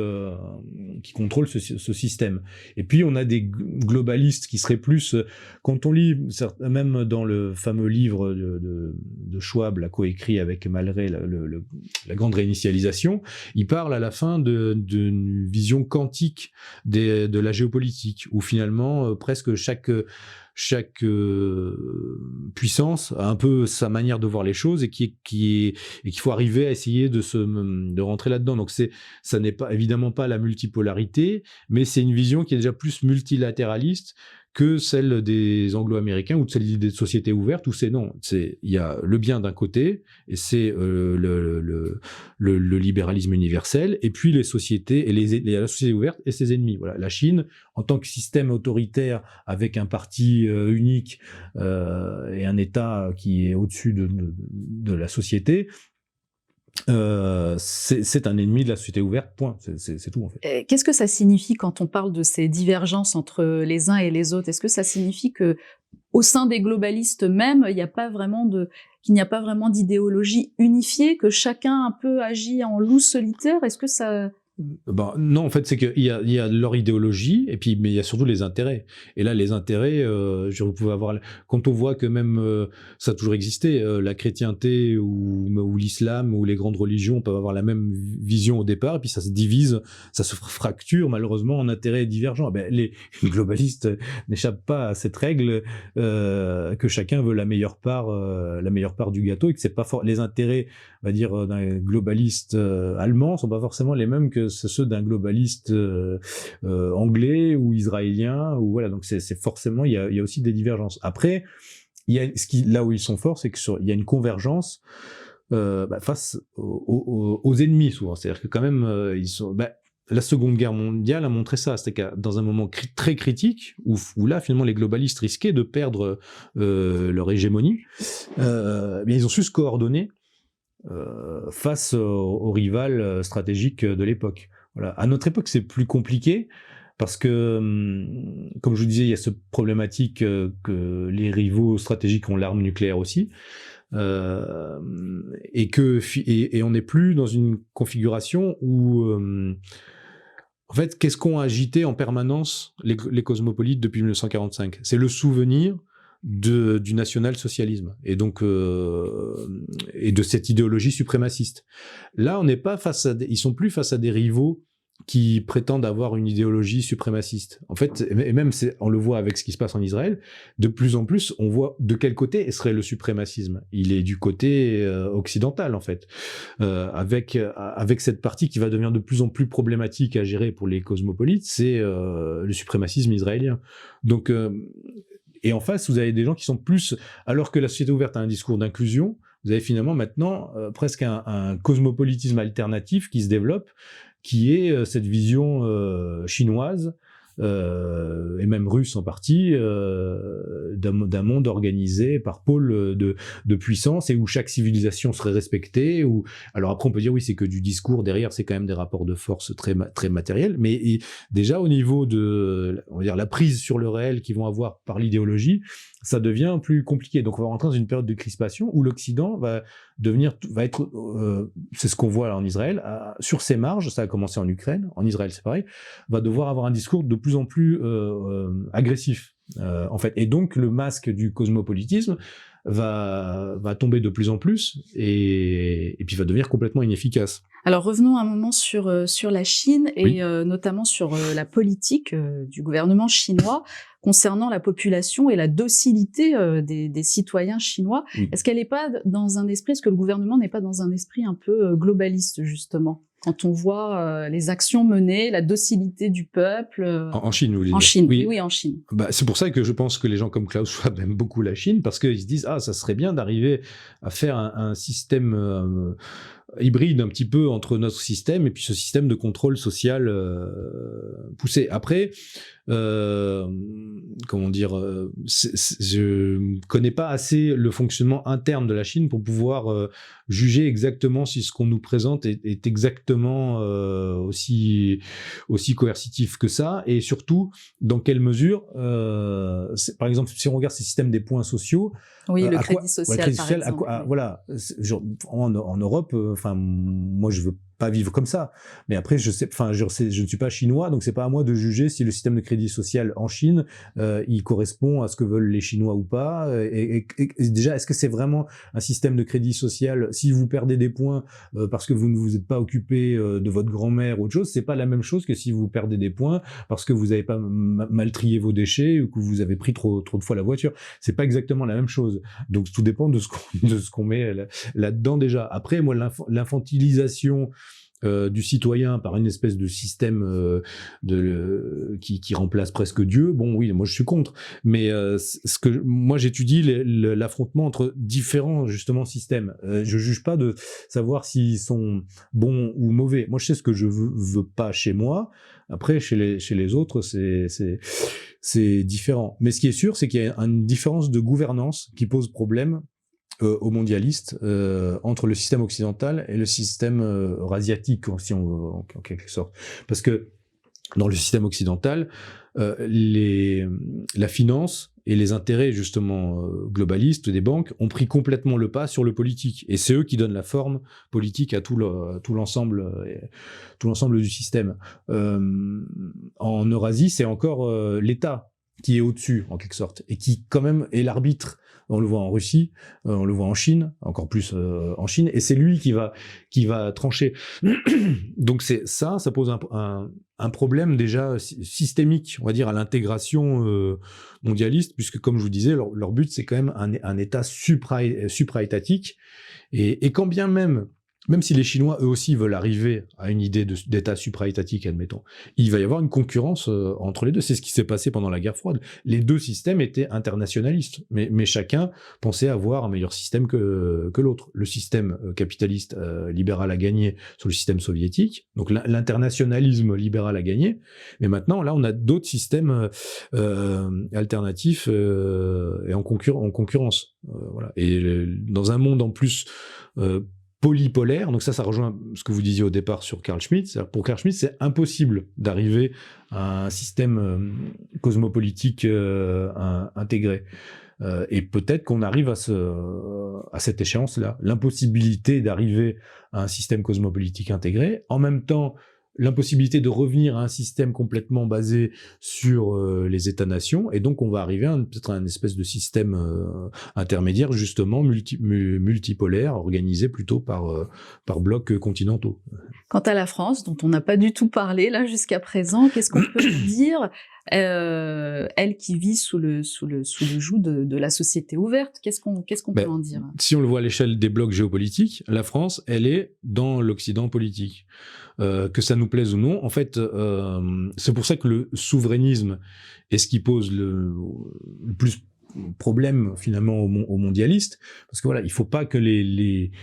ce système. Et puis on a des globalistes qui seraient plus, quand on lit même dans le fameux livre de Schwab, la coécrit avec Malray, la grande réinitialisation, il parle à la fin d'une vision quantique de la géopolitique, où finalement presque chaque puissance a un peu sa manière de voir les choses et qu'il faut arriver à essayer de rentrer là-dedans. Donc ça n'est pas évidemment pas la multipolarité, mais c'est une vision qui est déjà plus multilatéraliste que celle des anglo-américains ou de celle des sociétés ouvertes, où il y a le bien d'un côté, et c'est le libéralisme universel, et puis les sociétés, et la société ouverte et ses ennemis. Voilà. La Chine, en tant que système autoritaire, avec un parti unique et un État qui est au-dessus de la société, c'est un ennemi de la société ouverte, point. C'est tout en fait. Qu'est-ce que ça signifie quand on parle de ces divergences entre les uns et les autres? Est-ce que ça signifie que au sein des globalistes même, qu'il n'y a pas vraiment d'idéologie unifiée, que chacun un peu agit en loup solitaire? Est-ce que ça Non, en fait, c'est qu'il y a leur idéologie, et puis, mais il y a surtout les intérêts. Et là, les intérêts, vous pouvez avoir, quand on voit que même, ça a toujours existé, la chrétienté ou l'islam ou les grandes religions peuvent avoir la même vision au départ, et puis ça se divise, ça se fracture malheureusement en intérêts divergents. Les globalistes n'échappent pas à cette règle, que chacun veut la meilleure part du gâteau, et que c'est pas les intérêts, on va dire, d'un globaliste allemand sont pas forcément les mêmes que ceux d'un globaliste anglais ou israélien, ou voilà. Donc c'est forcément, il y a aussi des divergences. Après, là où ils sont forts, c'est qu'il y a une convergence face aux ennemis souvent. C'est-à-dire que quand même, la Seconde Guerre mondiale a montré ça. C'était que dans un moment très critique, où là, finalement, les globalistes risquaient de perdre leur hégémonie, ils ont su se coordonner face aux rivales stratégiques de l'époque. Voilà. À notre époque, c'est plus compliqué parce que, comme je vous disais, il y a cette problématique que les rivaux stratégiques ont l'arme nucléaire aussi, et on n'est plus dans une configuration où, en fait, qu'est-ce qu'ont agité en permanence les cosmopolites depuis 1945 ? C'est le souvenir du national-socialisme et donc et de cette idéologie suprémaciste. Là, on n'est pas ils sont plus face à des rivaux qui prétendent avoir une idéologie suprémaciste. En fait, et même on le voit avec ce qui se passe en Israël, de plus en plus, on voit de quel côté serait le suprémacisme. Il est du côté occidental, en fait, avec cette partie qui va devenir de plus en plus problématique à gérer pour les cosmopolites, c'est le suprémacisme israélien. Donc et en face, vous avez des gens qui sont plus, alors que la société ouverte a un discours d'inclusion, vous avez finalement maintenant presque un cosmopolitisme alternatif qui se développe, qui est cette vision chinoise, et même russe en partie, d'un monde organisé par pôle de puissance et où chaque civilisation serait respectée. Alors après, on peut dire oui, c'est que du discours, derrière, c'est quand même des rapports de force très matériels, mais déjà au niveau de, on va dire, la prise sur le réel qu'ils vont avoir par l'idéologie, ça devient plus compliqué. Donc on va rentrer dans une période de crispation où l'Occident va être, c'est ce qu'on voit là en Israël, sur ses marges, ça a commencé en Ukraine, en Israël c'est pareil, va devoir avoir un discours de plus en plus agressif, en fait. Et donc le masque du cosmopolitisme va tomber de plus en plus et puis va devenir complètement inefficace. Alors revenons un moment sur la Chine et Oui. Notamment sur la politique du gouvernement chinois concernant la population et la docilité des citoyens chinois. Oui. Est-ce qu'elle n'est pas dans un esprit, est-ce que le gouvernement n'est pas dans un esprit un peu globaliste justement ? Quand on voit les actions menées, la docilité du peuple... En Chine, vous voulez dire ? En Chine, oui, en Chine. C'est pour ça que je pense que les gens comme Klaus Schwab aiment beaucoup la Chine, parce qu'ils se disent « Ah, ça serait bien d'arriver à faire un système hybride un petit peu entre notre système et puis ce système de contrôle social poussé. » Après, comment dire, je connais pas assez le fonctionnement interne de la Chine pour pouvoir juger exactement si ce qu'on nous présente est exactement aussi coercitif que ça, et surtout dans quelle mesure, par exemple, si on regarde ces systèmes des points sociaux, oui, le crédit social, par exemple. Voilà, en Europe, moi je veux pas vivre comme ça. Mais après, je ne suis pas chinois, donc c'est pas à moi de juger si le système de crédit social en Chine, il correspond à ce que veulent les Chinois ou pas. Et déjà, est-ce que c'est vraiment un système de crédit social? Si vous perdez des points parce que vous ne vous êtes pas occupé de votre grand-mère ou autre chose, c'est pas la même chose que si vous perdez des points parce que vous n'avez pas mal trié vos déchets ou que vous avez pris trop de fois la voiture. C'est pas exactement la même chose. Donc tout dépend de ce qu'on met là-dedans déjà. Après, moi, l'infantilisation du citoyen par une espèce de système qui remplace presque Dieu, bon oui, moi je suis contre, mais moi j'étudie l'affrontement entre différents justement systèmes. Je juge pas de savoir s'ils sont bons ou mauvais. Moi je sais ce que je veux pas chez moi. Après chez les autres c'est différent. Mais ce qui est sûr, c'est qu'il y a une différence de gouvernance qui pose problème aux mondialistes entre le système occidental et le système eurasiatique, si on veut, en quelque sorte. Parce que dans le système occidental, la finance et les intérêts justement globalistes des banques ont pris complètement le pas sur le politique, et c'est eux qui donnent la forme politique à tout l'ensemble du système. En Eurasie, c'est encore l'État qui est au-dessus en quelque sorte, et qui quand même est l'arbitre. On le voit en Russie, on le voit en Chine, encore plus en Chine, et c'est lui qui va trancher. Donc ça pose un problème déjà systémique, on va dire, à l'intégration mondialiste, puisque comme je vous disais, leur but c'est quand même un État supra-étatique, et quand bien même si les Chinois, eux aussi, veulent arriver à une idée d'État supra-étatique, admettons, il va y avoir une concurrence entre les deux. C'est ce qui s'est passé pendant la guerre froide. Les deux systèmes étaient internationalistes, mais chacun pensait avoir un meilleur système que l'autre. Le système capitaliste libéral a gagné sur le système soviétique, donc l'internationalisme libéral a gagné, mais maintenant, là, on a d'autres systèmes alternatifs et en concurrence. Voilà. Et dans un monde en plus polypolaire, donc ça rejoint ce que vous disiez au départ sur Carl Schmitt. Pour Carl Schmitt, c'est impossible d'arriver à un système cosmopolitique intégré. Et peut-être qu'on arrive à cette échéance-là, l'impossibilité d'arriver à un système cosmopolitique intégré, en même temps l'impossibilité de revenir à un système complètement basé sur les États-nations, et donc on va arriver peut-être à une espèce de système intermédiaire, justement multipolaire, organisé plutôt par blocs continentaux. Quant à la France, dont on n'a pas du tout parlé là jusqu'à présent, qu'est-ce qu'on peut dire, elle qui vit sous le joug de la société ouverte, qu'est-ce qu'on peut en dire? Si on le voit à l'échelle des blocs géopolitiques, la France, elle est dans l'Occident politique. Que ça nous plaise ou non, en fait, c'est pour ça que le souverainisme est ce qui pose le plus problème finalement aux mondialistes, parce que voilà, il faut pas que les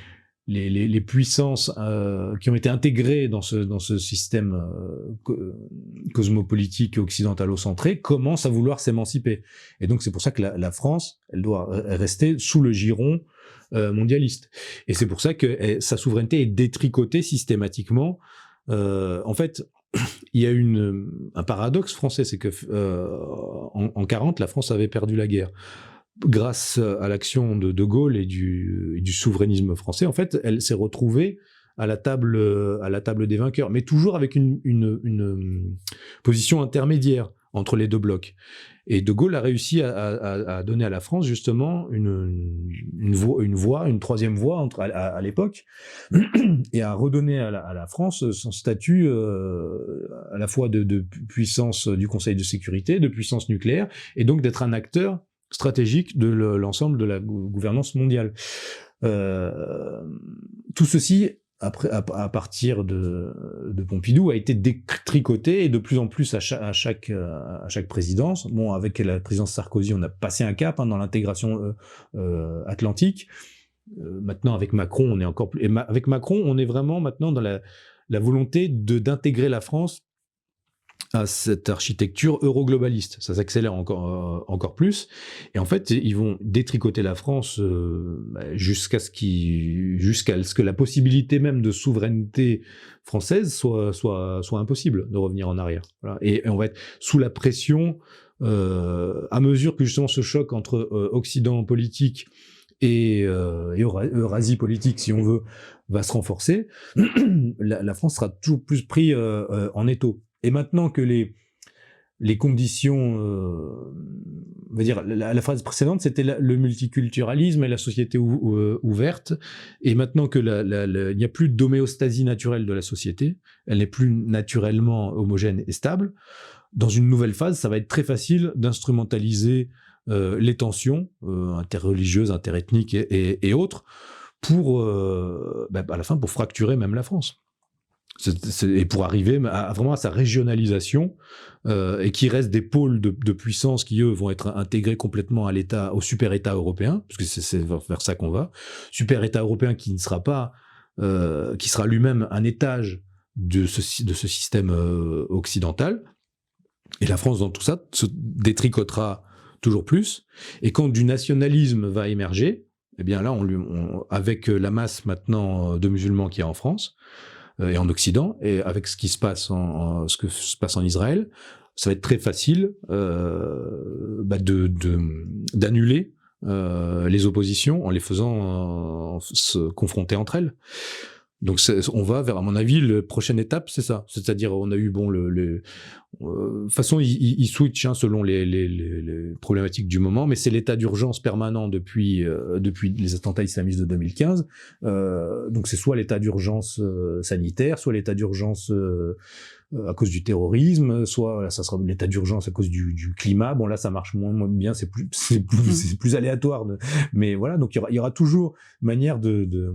puissances qui ont été intégrées dans ce système cosmopolitique occidentalo-centré commencent à vouloir s'émanciper. Et donc c'est pour ça que la France, elle doit rester sous le giron mondialiste. Et c'est pour ça que sa souveraineté est détricotée systématiquement. En fait, il y a un paradoxe français, c'est que en 40, la France avait perdu la guerre. Grâce à l'action de Gaulle et du souverainisme français, en fait, elle s'est retrouvée à la table des vainqueurs, mais toujours avec une position intermédiaire entre les deux blocs. Et De Gaulle a réussi à donner à la France justement une troisième voie à l'époque, et à redonner à la France son statut à la fois de puissance du Conseil de sécurité, de puissance nucléaire, et donc d'être un acteur stratégique de l'ensemble de la gouvernance mondiale. Tout ceci, après, à partir de Pompidou, a été détricoté, et de plus en plus à chaque présidence. Bon, avec la présidence Sarkozy, on a passé un cap dans l'intégration atlantique. Maintenant, avec Macron, on est encore plus. Avec Macron, on est vraiment maintenant dans la volonté d'intégrer la France à cette architecture euroglobaliste. Ça s'accélère encore plus. Et en fait, ils vont détricoter la France jusqu'à ce que la possibilité même de souveraineté française soit impossible de revenir en arrière. Voilà. Et on va être sous la pression à mesure que justement ce choc entre Occident politique et Eurasie politique, si on veut, va se renforcer. La France sera toujours plus pris en étau. Et maintenant que les conditions, on va dire, la phrase précédente, c'était le multiculturalisme et la société ouverte, et maintenant que il n'y a plus d'homéostasie naturelle de la société, elle n'est plus naturellement homogène et stable, dans une nouvelle phase, ça va être très facile d'instrumentaliser les tensions interreligieuses, interethniques et autres, pour, à la fin, pour fracturer même la France. Et pour arriver vraiment à sa régionalisation, et qui reste des pôles de puissance qui, eux, vont être intégrés complètement au super-État européen, parce que c'est vers ça qu'on va. Super-État européen qui ne sera pas, qui sera lui-même un étage de ce système occidental. Et la France, dans tout ça, se détricotera toujours plus. Et quand du nationalisme va émerger, eh bien là, avec la masse maintenant de musulmans qu'il y a en France, et en Occident, et avec ce qui se passe ce que se passe en Israël, ça va être très facile d'annuler les oppositions en les faisant se confronter entre elles. Donc on va vers, à mon avis, la prochaine étape, c'est ça. C'est-à-dire, on a eu de toute façon, il switch selon les problématiques du moment, mais c'est l'état d'urgence permanent depuis les attentats islamistes de 2015. Donc c'est soit l'état d'urgence sanitaire, soit l'état d'urgence à cause du terrorisme, soit là, ça sera l'état d'urgence à cause du climat. Bon là, ça marche moins bien, c'est plus aléatoire. Mais voilà, donc il y aura toujours manière de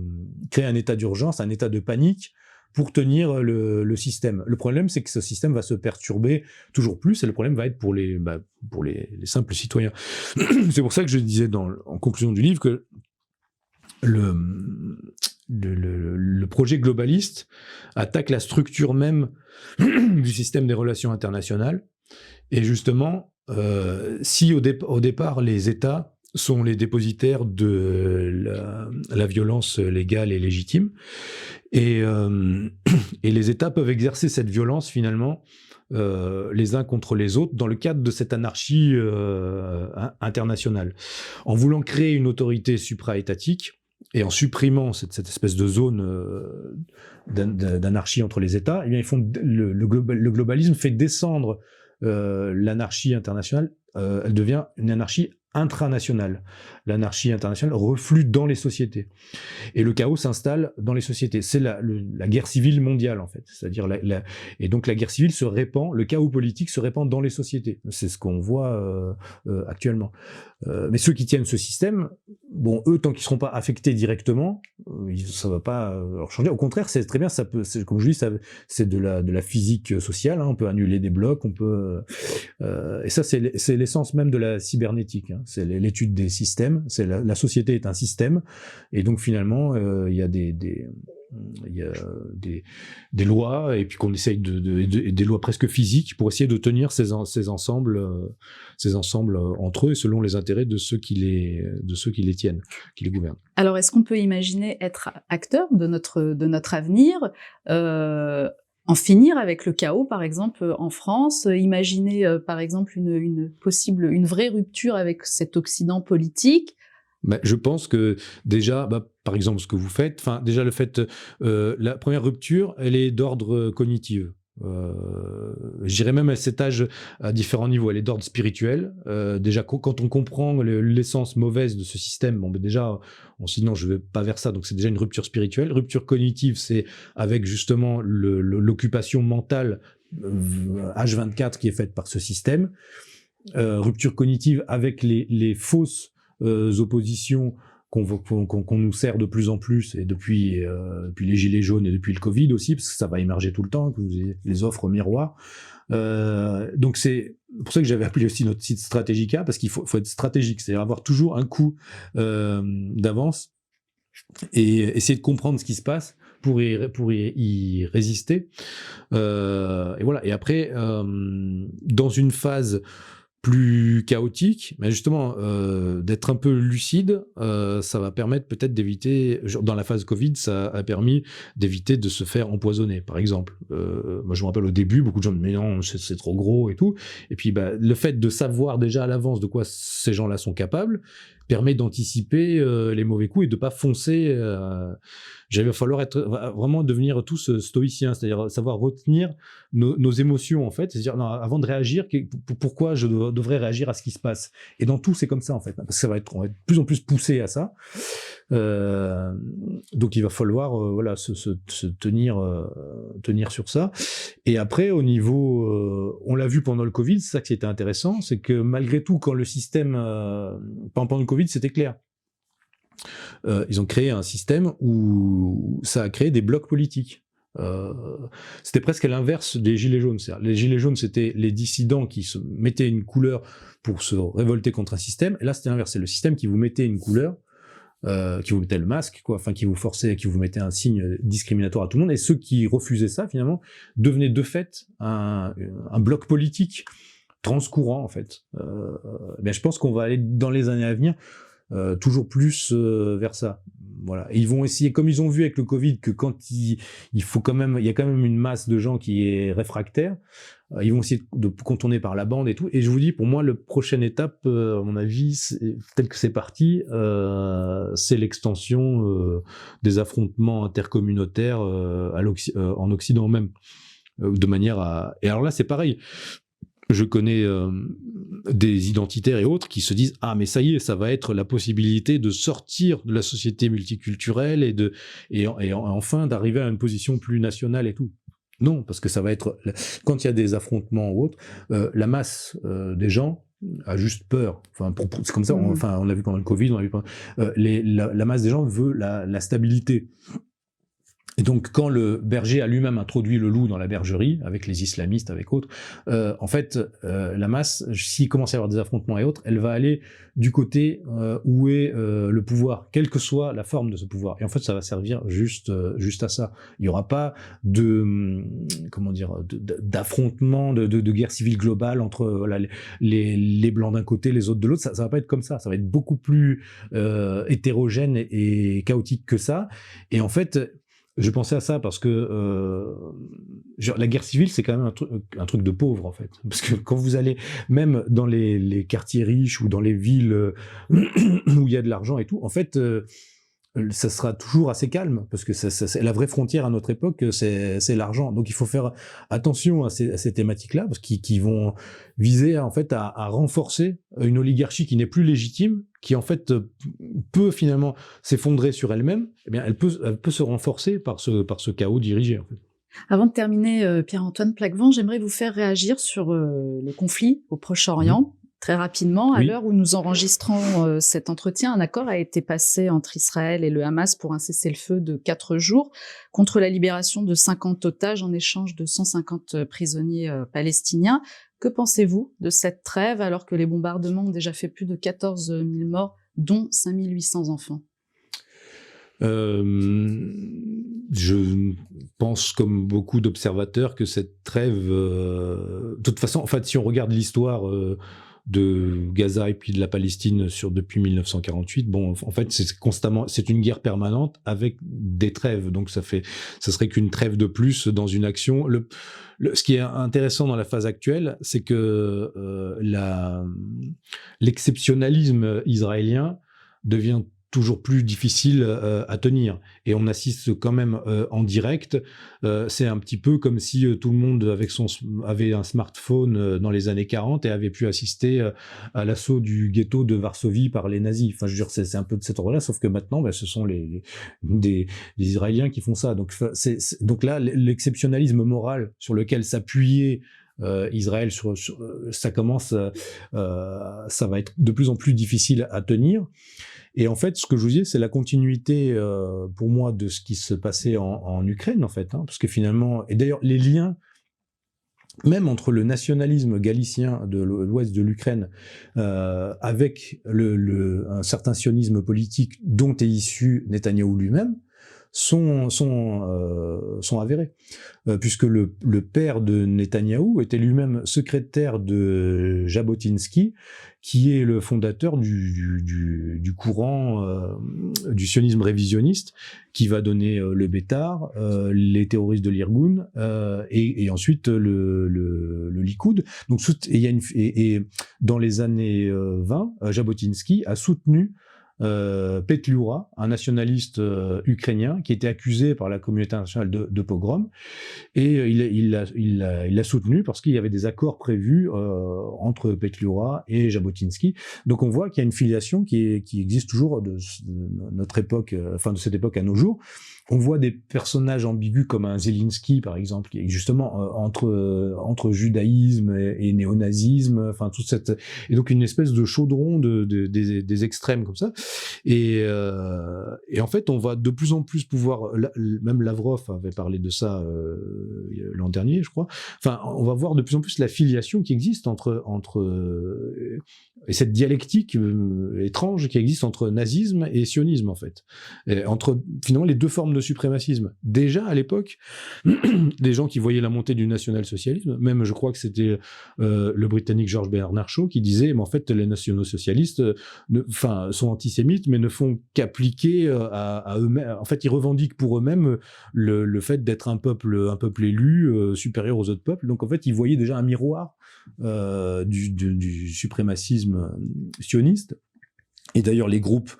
créer un état d'urgence, un état de panique pour tenir le système. Le problème, c'est que ce système va se perturber toujours plus, et le problème va être pour les simples citoyens. C'est pour ça que je disais en conclusion du livre que le projet globaliste attaque la structure même du système des relations internationales. Et justement, si au départ les États sont les dépositaires de la violence légale et légitime, et les États peuvent exercer cette violence finalement les uns contre les autres dans le cadre de cette anarchie internationale. En voulant créer une autorité supra-étatique, et en supprimant cette espèce de zone d'anarchie entre les États, eh bien, le globalisme fait descendre l'anarchie internationale. Elle devient une anarchie intranationale. L'anarchie internationale reflue dans les sociétés. Et le chaos s'installe dans les sociétés. C'est la guerre civile mondiale, en fait. C'est-à-dire et donc la guerre civile se répand, le chaos politique se répand dans les sociétés. C'est ce qu'on voit actuellement. Mais ceux qui tiennent ce système, bon, eux, tant qu'ils seront pas affectés directement, ça va pas leur changer. Au contraire, c'est très bien. Ça peut, comme je dis, c'est de la physique sociale. On peut annuler des blocs, on peut. Et ça, c'est l'essence même de la cybernétique. C'est l'étude des systèmes. C'est la société est un système, et donc finalement, il y a des lois, et puis qu'on essaye des lois presque physiques pour essayer de tenir ces ensembles entre eux, selon les intérêts de ceux qui les tiennent, qui les gouvernent. Alors, est-ce qu'on peut imaginer être acteur de notre avenir, en finir avec le chaos, par exemple, en France, imaginer, par exemple, une vraie rupture avec cet Occident politique? Je pense que déjà, par exemple, ce que vous faites, déjà le fait, la première rupture, elle est d'ordre cognitif. J'irais même à cet âge à différents niveaux. Elle est d'ordre spirituel. Déjà, quand on comprend l'essence mauvaise de ce système, déjà, on se dit non, je vais pas vers ça. Donc c'est déjà une rupture spirituelle. Rupture cognitive, c'est avec justement l'occupation mentale H24 qui est faite par ce système. Rupture cognitive avec les fausses oppositions qu'on nous sert de plus en plus, et depuis les gilets jaunes et depuis le Covid aussi, parce que ça va émerger tout le temps, que vous avez les offres miroirs. Donc c'est pour ça que j'avais appelé aussi notre site Stratégica, parce qu'il faut être stratégique, c'est-à-dire avoir toujours un coup d'avance et essayer de comprendre ce qui se passe pour y résister. Et voilà. Et après, dans une phase plus chaotique, mais justement d'être un peu lucide, ça va permettre peut-être d'éviter, dans la phase Covid, ça a permis d'éviter de se faire empoisonner, par exemple. Moi je me rappelle au début, beaucoup de gens me disaient mais non, c'est trop gros et tout, et puis le fait de savoir déjà à l'avance de quoi ces gens-là sont capables, permet d'anticiper les mauvais coups et de pas foncer. Il va falloir vraiment devenir tous stoïciens, c'est-à-dire savoir retenir nos émotions, en fait, c'est-à-dire non, avant de réagir, pourquoi je devrais réagir à ce qui se passe. Et dans tout, c'est comme ça, en fait, parce que on va être de plus en plus poussé à ça. Donc il va falloir se tenir sur ça. Et après, au niveau, on l'a vu pendant le Covid, c'est ça qui était intéressant, c'est que malgré tout, quand le système, pendant le Covid, c'était clair. Ils ont créé un système où ça a créé des blocs politiques. C'était presque à l'inverse des Gilets jaunes. Les Gilets jaunes, c'était les dissidents qui se mettaient une couleur pour se révolter contre un système. Et là, c'était l'inverse. C'est le système qui vous mettait une couleur, qui vous mettait le masque, qui vous forçait, qui vous mettait un signe discriminatoire à tout le monde. Et ceux qui refusaient ça, finalement, devenaient de fait un bloc politique transcourant, en fait. Je pense qu'on va aller, dans les années à venir, toujours plus vers ça. Voilà. Et ils vont essayer, comme ils ont vu avec le Covid, que quand il y a quand même une masse de gens qui est réfractaire, ils vont essayer de contourner par la bande et tout. Et je vous dis, pour moi, la prochaine étape, à mon avis, tel que c'est parti, c'est l'extension des affrontements intercommunautaires en Occident même, de manière à. Et alors là, c'est pareil. Je connais des identitaires et autres qui se disent ah mais ça y est, ça va être la possibilité de sortir de la société multiculturelle et enfin d'arriver à une position plus nationale et tout. Non, parce que ça va être quand il y a des affrontements ou autres, la masse des gens a juste peur. Enfin, c'est comme ça. On a vu pendant le Covid, la masse des gens veut la stabilité. Et donc, quand le berger a lui-même introduit le loup dans la bergerie, avec les islamistes, avec autres, en fait, la masse, s'il commence à y avoir des affrontements et autres, elle va aller du côté où est le pouvoir, quelle que soit la forme de ce pouvoir. Et en fait, ça va servir juste à ça. Il n'y aura pas d'affrontement, de guerre civile globale entre les blancs d'un côté, les autres de l'autre. Ça va pas être comme ça. Ça va être beaucoup plus hétérogène et chaotique que ça. Et en fait, je pensais à ça parce que la guerre civile, c'est quand même un truc de pauvre, en fait. Parce que quand vous allez, même dans les quartiers riches ou dans les villes où il y a de l'argent et tout, en fait, ça sera toujours assez calme, parce que c'est la vraie frontière à notre époque, c'est l'argent. Donc il faut faire attention à ces thématiques-là, parce qu'ils vont viser en fait à renforcer une oligarchie qui n'est plus légitime, qui en fait peut finalement s'effondrer sur elle-même. Eh bien, elle peut se renforcer par ce chaos dirigé, en fait. Avant de terminer, Pierre-Antoine Plaquevent, j'aimerais vous faire réagir sur le conflit au Proche-Orient. Très rapidement, à l'heure où nous enregistrons cet entretien, un accord a été passé entre Israël et le Hamas pour un cessez-le-feu de 4 jours contre la libération de 50 otages en échange de 150 prisonniers palestiniens. Que pensez-vous de cette trêve alors que les bombardements ont déjà fait plus de 14 000 morts, dont 5 800 enfants ? Je pense, comme beaucoup d'observateurs, que cette trêve, de toute façon, en fait, si on regarde l'histoire de Gaza et puis de la Palestine depuis 1948, bon, en fait, c'est une guerre permanente avec des trêves, donc ça serait qu'une trêve de plus dans une action. Ce qui est intéressant dans la phase actuelle, c'est que l'exceptionnalisme israélien devient toujours plus difficile à tenir. Et on assiste quand même en direct. C'est un petit peu comme si tout le monde avait un smartphone dans les années 40 et avait pu assister à l'assaut du ghetto de Varsovie par les nazis. Enfin, je veux dire, c'est un peu de cet ordre-là, sauf que maintenant, ce sont des Israéliens qui font ça. Donc là, l'exceptionnalisme moral sur lequel s'appuyait Israël, ça commence, ça va être de plus en plus difficile à tenir. Et en fait, ce que je vous dis, c'est la continuité pour moi de ce qui se passait en Ukraine, en fait, parce que finalement, et d'ailleurs les liens même entre le nationalisme galicien de l'ouest de l'Ukraine avec un certain sionisme politique dont est issu Netanyahou lui-même, sont avérés, puisque le père de Netanyahou était lui-même secrétaire de Jabotinsky, qui est le fondateur du courant du sionisme révisionniste, qui va donner le Bétar, les terroristes de l'Irgun, et ensuite le Likoud. Donc, et dans les années 20, Jabotinsky a soutenu Petliura, un nationaliste ukrainien qui était accusé par la communauté internationale de pogrom, et il l'a soutenu parce qu'il y avait des accords prévus entre Petliura et Jabotinsky. Donc on voit qu'il y a une filiation qui existe toujours de notre époque, de cette époque à nos jours. On voit des personnages ambigus comme un Zelensky, par exemple, qui est justement entre judaïsme et néonazisme, et donc une espèce de chaudron des extrêmes comme ça. Et en fait, on va de plus en plus pouvoir, même Lavrov avait parlé de ça l'an dernier, je crois. Enfin, on va voir de plus en plus la filiation qui existe entre et cette dialectique étrange qui existe entre nazisme et sionisme, en fait. Et entre, finalement, les deux formes de suprémacisme. Déjà, à l'époque, des gens qui voyaient la montée du national-socialisme, même, je crois que c'était le Britannique George Bernard Shaw qui disait, mais en fait, les nationaux-socialistes sont antisémites, mais ne font qu'appliquer à eux-mêmes. En fait, ils revendiquent pour eux-mêmes le fait d'être un peuple élu, supérieur aux autres peuples. Donc, en fait, ils voyaient déjà un miroir du suprémacisme sioniste. Et d'ailleurs, les groupes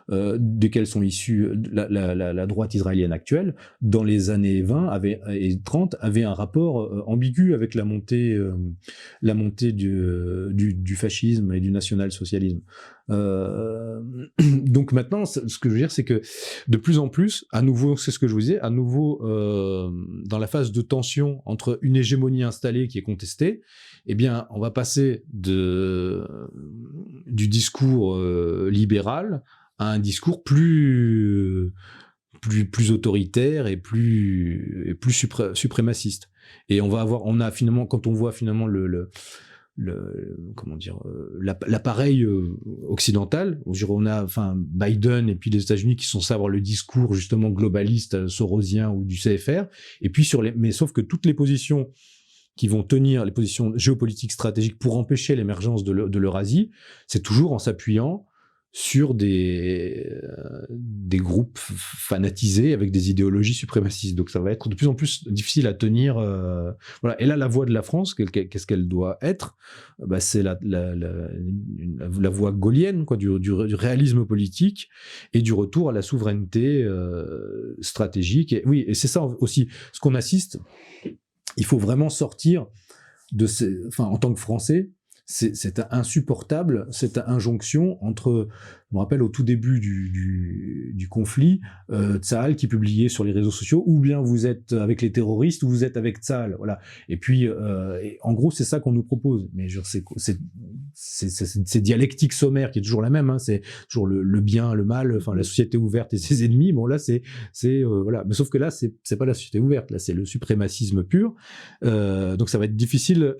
desquels sont issus la droite israélienne actuelle, dans les années 20 et 30, avaient un rapport ambigu avec la montée du fascisme et du national-socialisme. Donc maintenant, ce que je veux dire, c'est que de plus en plus, à nouveau, c'est ce que je vous disais, à nouveau, dans la phase de tension entre une hégémonie installée qui est contestée, eh bien, on va passer du discours libéral à un discours plus autoritaire et plus suprémaciste. Et on a finalement, quand on voit finalement l'appareil occidental, on a Biden et puis les États-Unis qui sont censés avoir le discours justement globaliste, sorosien ou du CFR, et puis mais sauf que toutes les positions qui vont tenir, les positions géopolitiques stratégiques pour empêcher l'émergence de l'Eurasie, c'est toujours en s'appuyant sur des groupes fanatisés avec des idéologies suprémacistes. Donc ça va être de plus en plus difficile à tenir. Voilà. Et là, la voie de la France, qu'est-ce qu'elle doit être ? C'est la voie gaullienne, quoi, du réalisme politique et du retour à la souveraineté stratégique. Et, oui, et c'est ça aussi, ce qu'on assiste. Il faut vraiment sortir de en tant que Français, c'est insupportable, cette injonction entre, je me rappelle au tout début du conflit, Tsahal qui publiait sur les réseaux sociaux, ou bien vous êtes avec les terroristes, ou vous êtes avec Tsahal, voilà. Et puis, en gros, c'est ça qu'on nous propose. Mais c'est dialectique sommaire qui est toujours la même, hein. C'est toujours le bien, le mal, la société ouverte et ses ennemis. Bon, là, voilà. Mais sauf que là, c'est pas la société ouverte, là, c'est le suprémacisme pur. Donc, ça va être difficile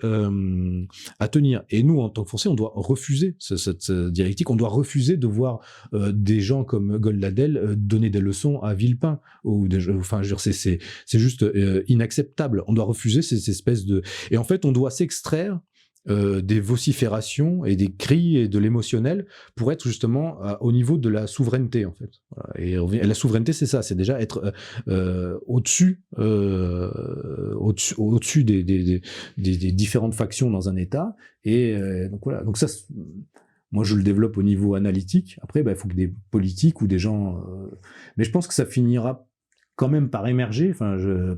à tenir. Et nous, en tant que Français, on doit refuser cette dialectique. On doit refuser de voir des gens comme Goldadel donner des leçons à Villepin. C'est juste inacceptable. On doit refuser ces espèces de... Et en fait, on doit s'extraire des vociférations et des cris et de l'émotionnel pour être justement au niveau de la souveraineté, en fait. Et la souveraineté, c'est ça, c'est déjà être au-dessus des différentes factions dans un État. Et donc voilà. Donc ça, moi je le développe au niveau analytique. Après, il faut que des politiques ou des gens... Mais je pense que ça finira quand même par émerger,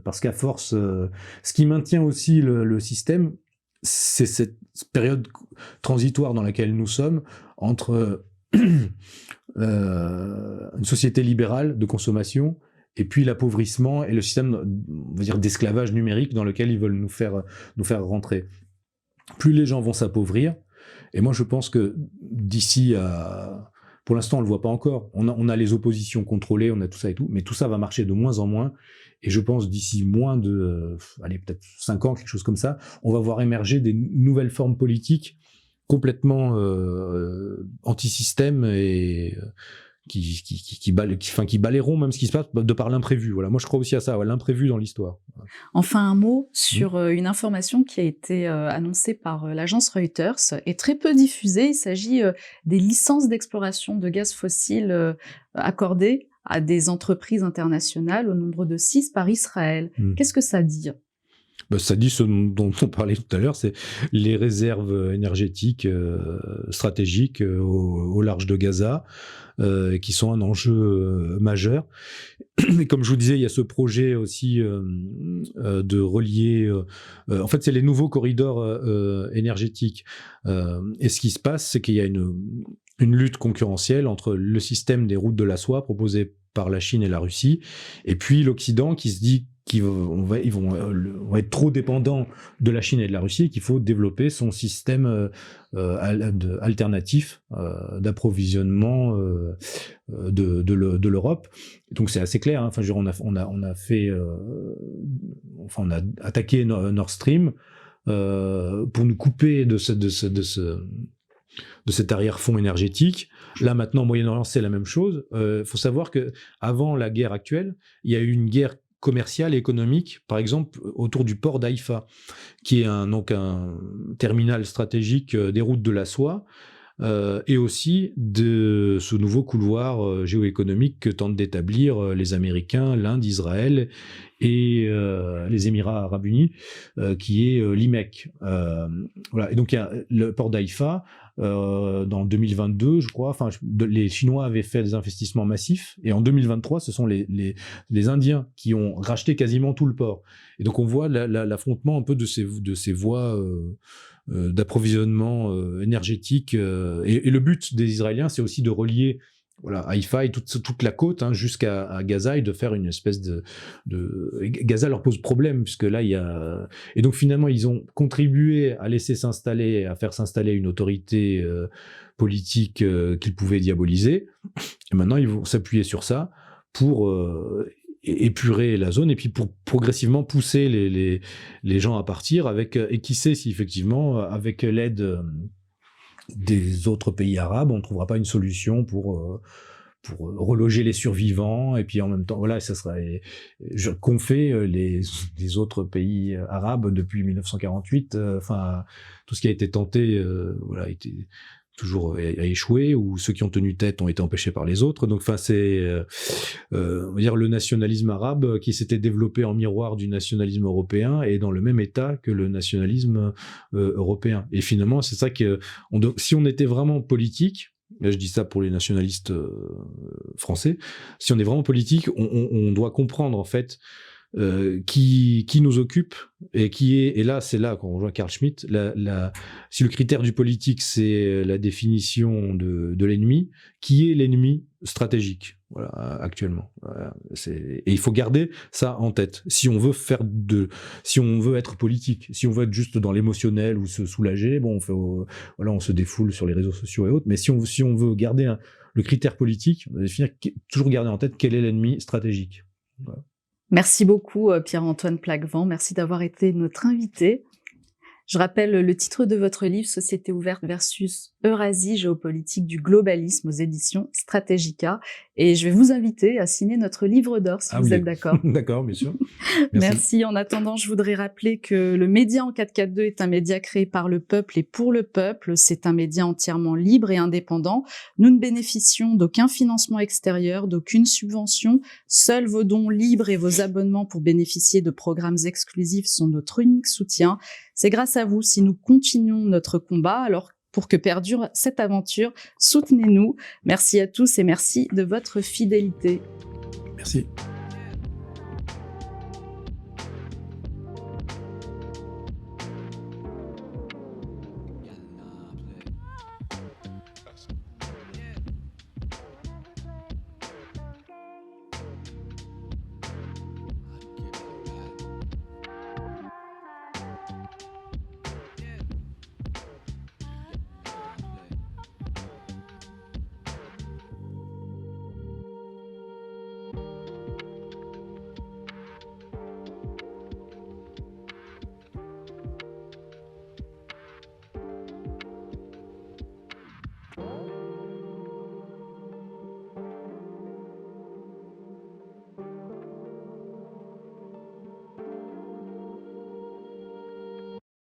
parce qu'à force... ce qui maintient aussi le système, c'est cette période transitoire dans laquelle nous sommes entre une société libérale de consommation et puis l'appauvrissement et le système, on va dire, d'esclavage numérique dans lequel ils veulent nous faire rentrer. Plus les gens vont s'appauvrir, et moi je pense que d'ici à... Pour l'instant, on le voit pas encore. On a les oppositions contrôlées, on a tout ça et tout, mais tout ça va marcher de moins en moins. Et je pense d'ici moins de, peut-être 5 ans, quelque chose comme ça, on va voir émerger des nouvelles formes politiques complètement anti-système et qui balayeront même ce qui se passe de par l'imprévu. Voilà, moi je crois aussi à ça, l'imprévu dans l'histoire. Enfin, un mot sur une information qui a été annoncée par l'agence Reuters et très peu diffusée. Il s'agit des licences d'exploration de gaz fossile accordées à des entreprises internationales au nombre de 6 par Israël. Qu'est-ce que ça dit ? Ça dit ce dont on parlait tout à l'heure, c'est les réserves énergétiques stratégiques au large de Gaza, qui sont un enjeu majeur. Et comme je vous disais, il y a ce projet aussi de relier... en fait, c'est les nouveaux corridors énergétiques. Et ce qui se passe, c'est qu'il y a une lutte concurrentielle entre le système des routes de la soie proposé par la Chine et la Russie, et puis l'Occident qui se dit ils vont être trop dépendants de la Chine et de la Russie et qu'il faut développer son système alternatif d'approvisionnement de l'Europe. Donc c'est assez clair, hein. On a attaqué Nord Stream pour nous couper de cet arrière-fond énergétique. Là, maintenant, au Moyen-Orient, c'est la même chose. Faut savoir que avant la guerre actuelle, il y a eu une guerre commerciale et économique, par exemple, autour du port d'Haïfa, qui est donc un terminal stratégique des routes de la soie, et aussi de ce nouveau couloir géoéconomique que tentent d'établir les Américains, l'Inde, Israël et les Émirats arabes unis, qui est l'IMEC. Voilà. Et donc il y a le port d'Haïfa, dans 2022, je crois, les Chinois avaient fait des investissements massifs, et en 2023, ce sont les Indiens qui ont racheté quasiment tout le port. Et donc on voit l'affrontement un peu de ces voies d'approvisionnement énergétique, et le but des Israéliens, c'est aussi de relier Haïfa et toute la côte jusqu'à Gaza, et de faire une espèce de Gaza leur pose problème, puisque là il y a, et donc finalement ils ont contribué à faire s'installer une autorité politique qu'ils pouvaient diaboliser, et maintenant ils vont s'appuyer sur ça pour épurer la zone, et puis pour progressivement pousser les gens à partir, et qui sait si effectivement avec l'aide des autres pays arabes, on ne trouvera pas une solution pour reloger les survivants, et puis en même temps, ça serait qu'ont fait les autres pays arabes depuis 1948. Tout ce qui a été tenté, a été toujours a échoué, ou ceux qui ont tenu tête ont été empêchés par les autres. Donc, c'est, on va dire, le nationalisme arabe qui s'était développé en miroir du nationalisme européen, et dans le même état que le nationalisme européen. Et finalement, c'est ça que, si on était vraiment politique, là je dis ça pour les nationalistes français, si on est vraiment politique, on doit comprendre en fait qui nous occupe, et là c'est là qu'on rejoint Carl Schmitt, si le critère du politique c'est la définition de l'ennemi, qui est l'ennemi stratégique actuellement, et il faut garder ça en tête si on veut être politique. Si on veut être juste dans l'émotionnel ou se soulager, on se défoule sur les réseaux sociaux et autres, mais si on veut garder le critère politique, on va toujours garder en tête quel est l'ennemi stratégique. Voilà. Merci beaucoup Pierre-Antoine Plaquevent, merci d'avoir été notre invité. Je rappelle le titre de votre livre, Société ouverte versus Eurasie, géopolitique du globalisme, aux éditions Stratégica. Et je vais vous inviter à signer notre livre d'or, si vous êtes d'accord. D'accord, bien sûr. Merci. En attendant, je voudrais rappeler que le Média en 442 est un média créé par le peuple et pour le peuple. C'est un média entièrement libre et indépendant. Nous ne bénéficions d'aucun financement extérieur, d'aucune subvention. Seuls vos dons libres et vos abonnements pour bénéficier de programmes exclusifs sont notre unique soutien. C'est grâce à vous si nous continuons notre combat. Alors, pour que perdure cette aventure, soutenez-nous. Merci à tous et merci de votre fidélité. Merci.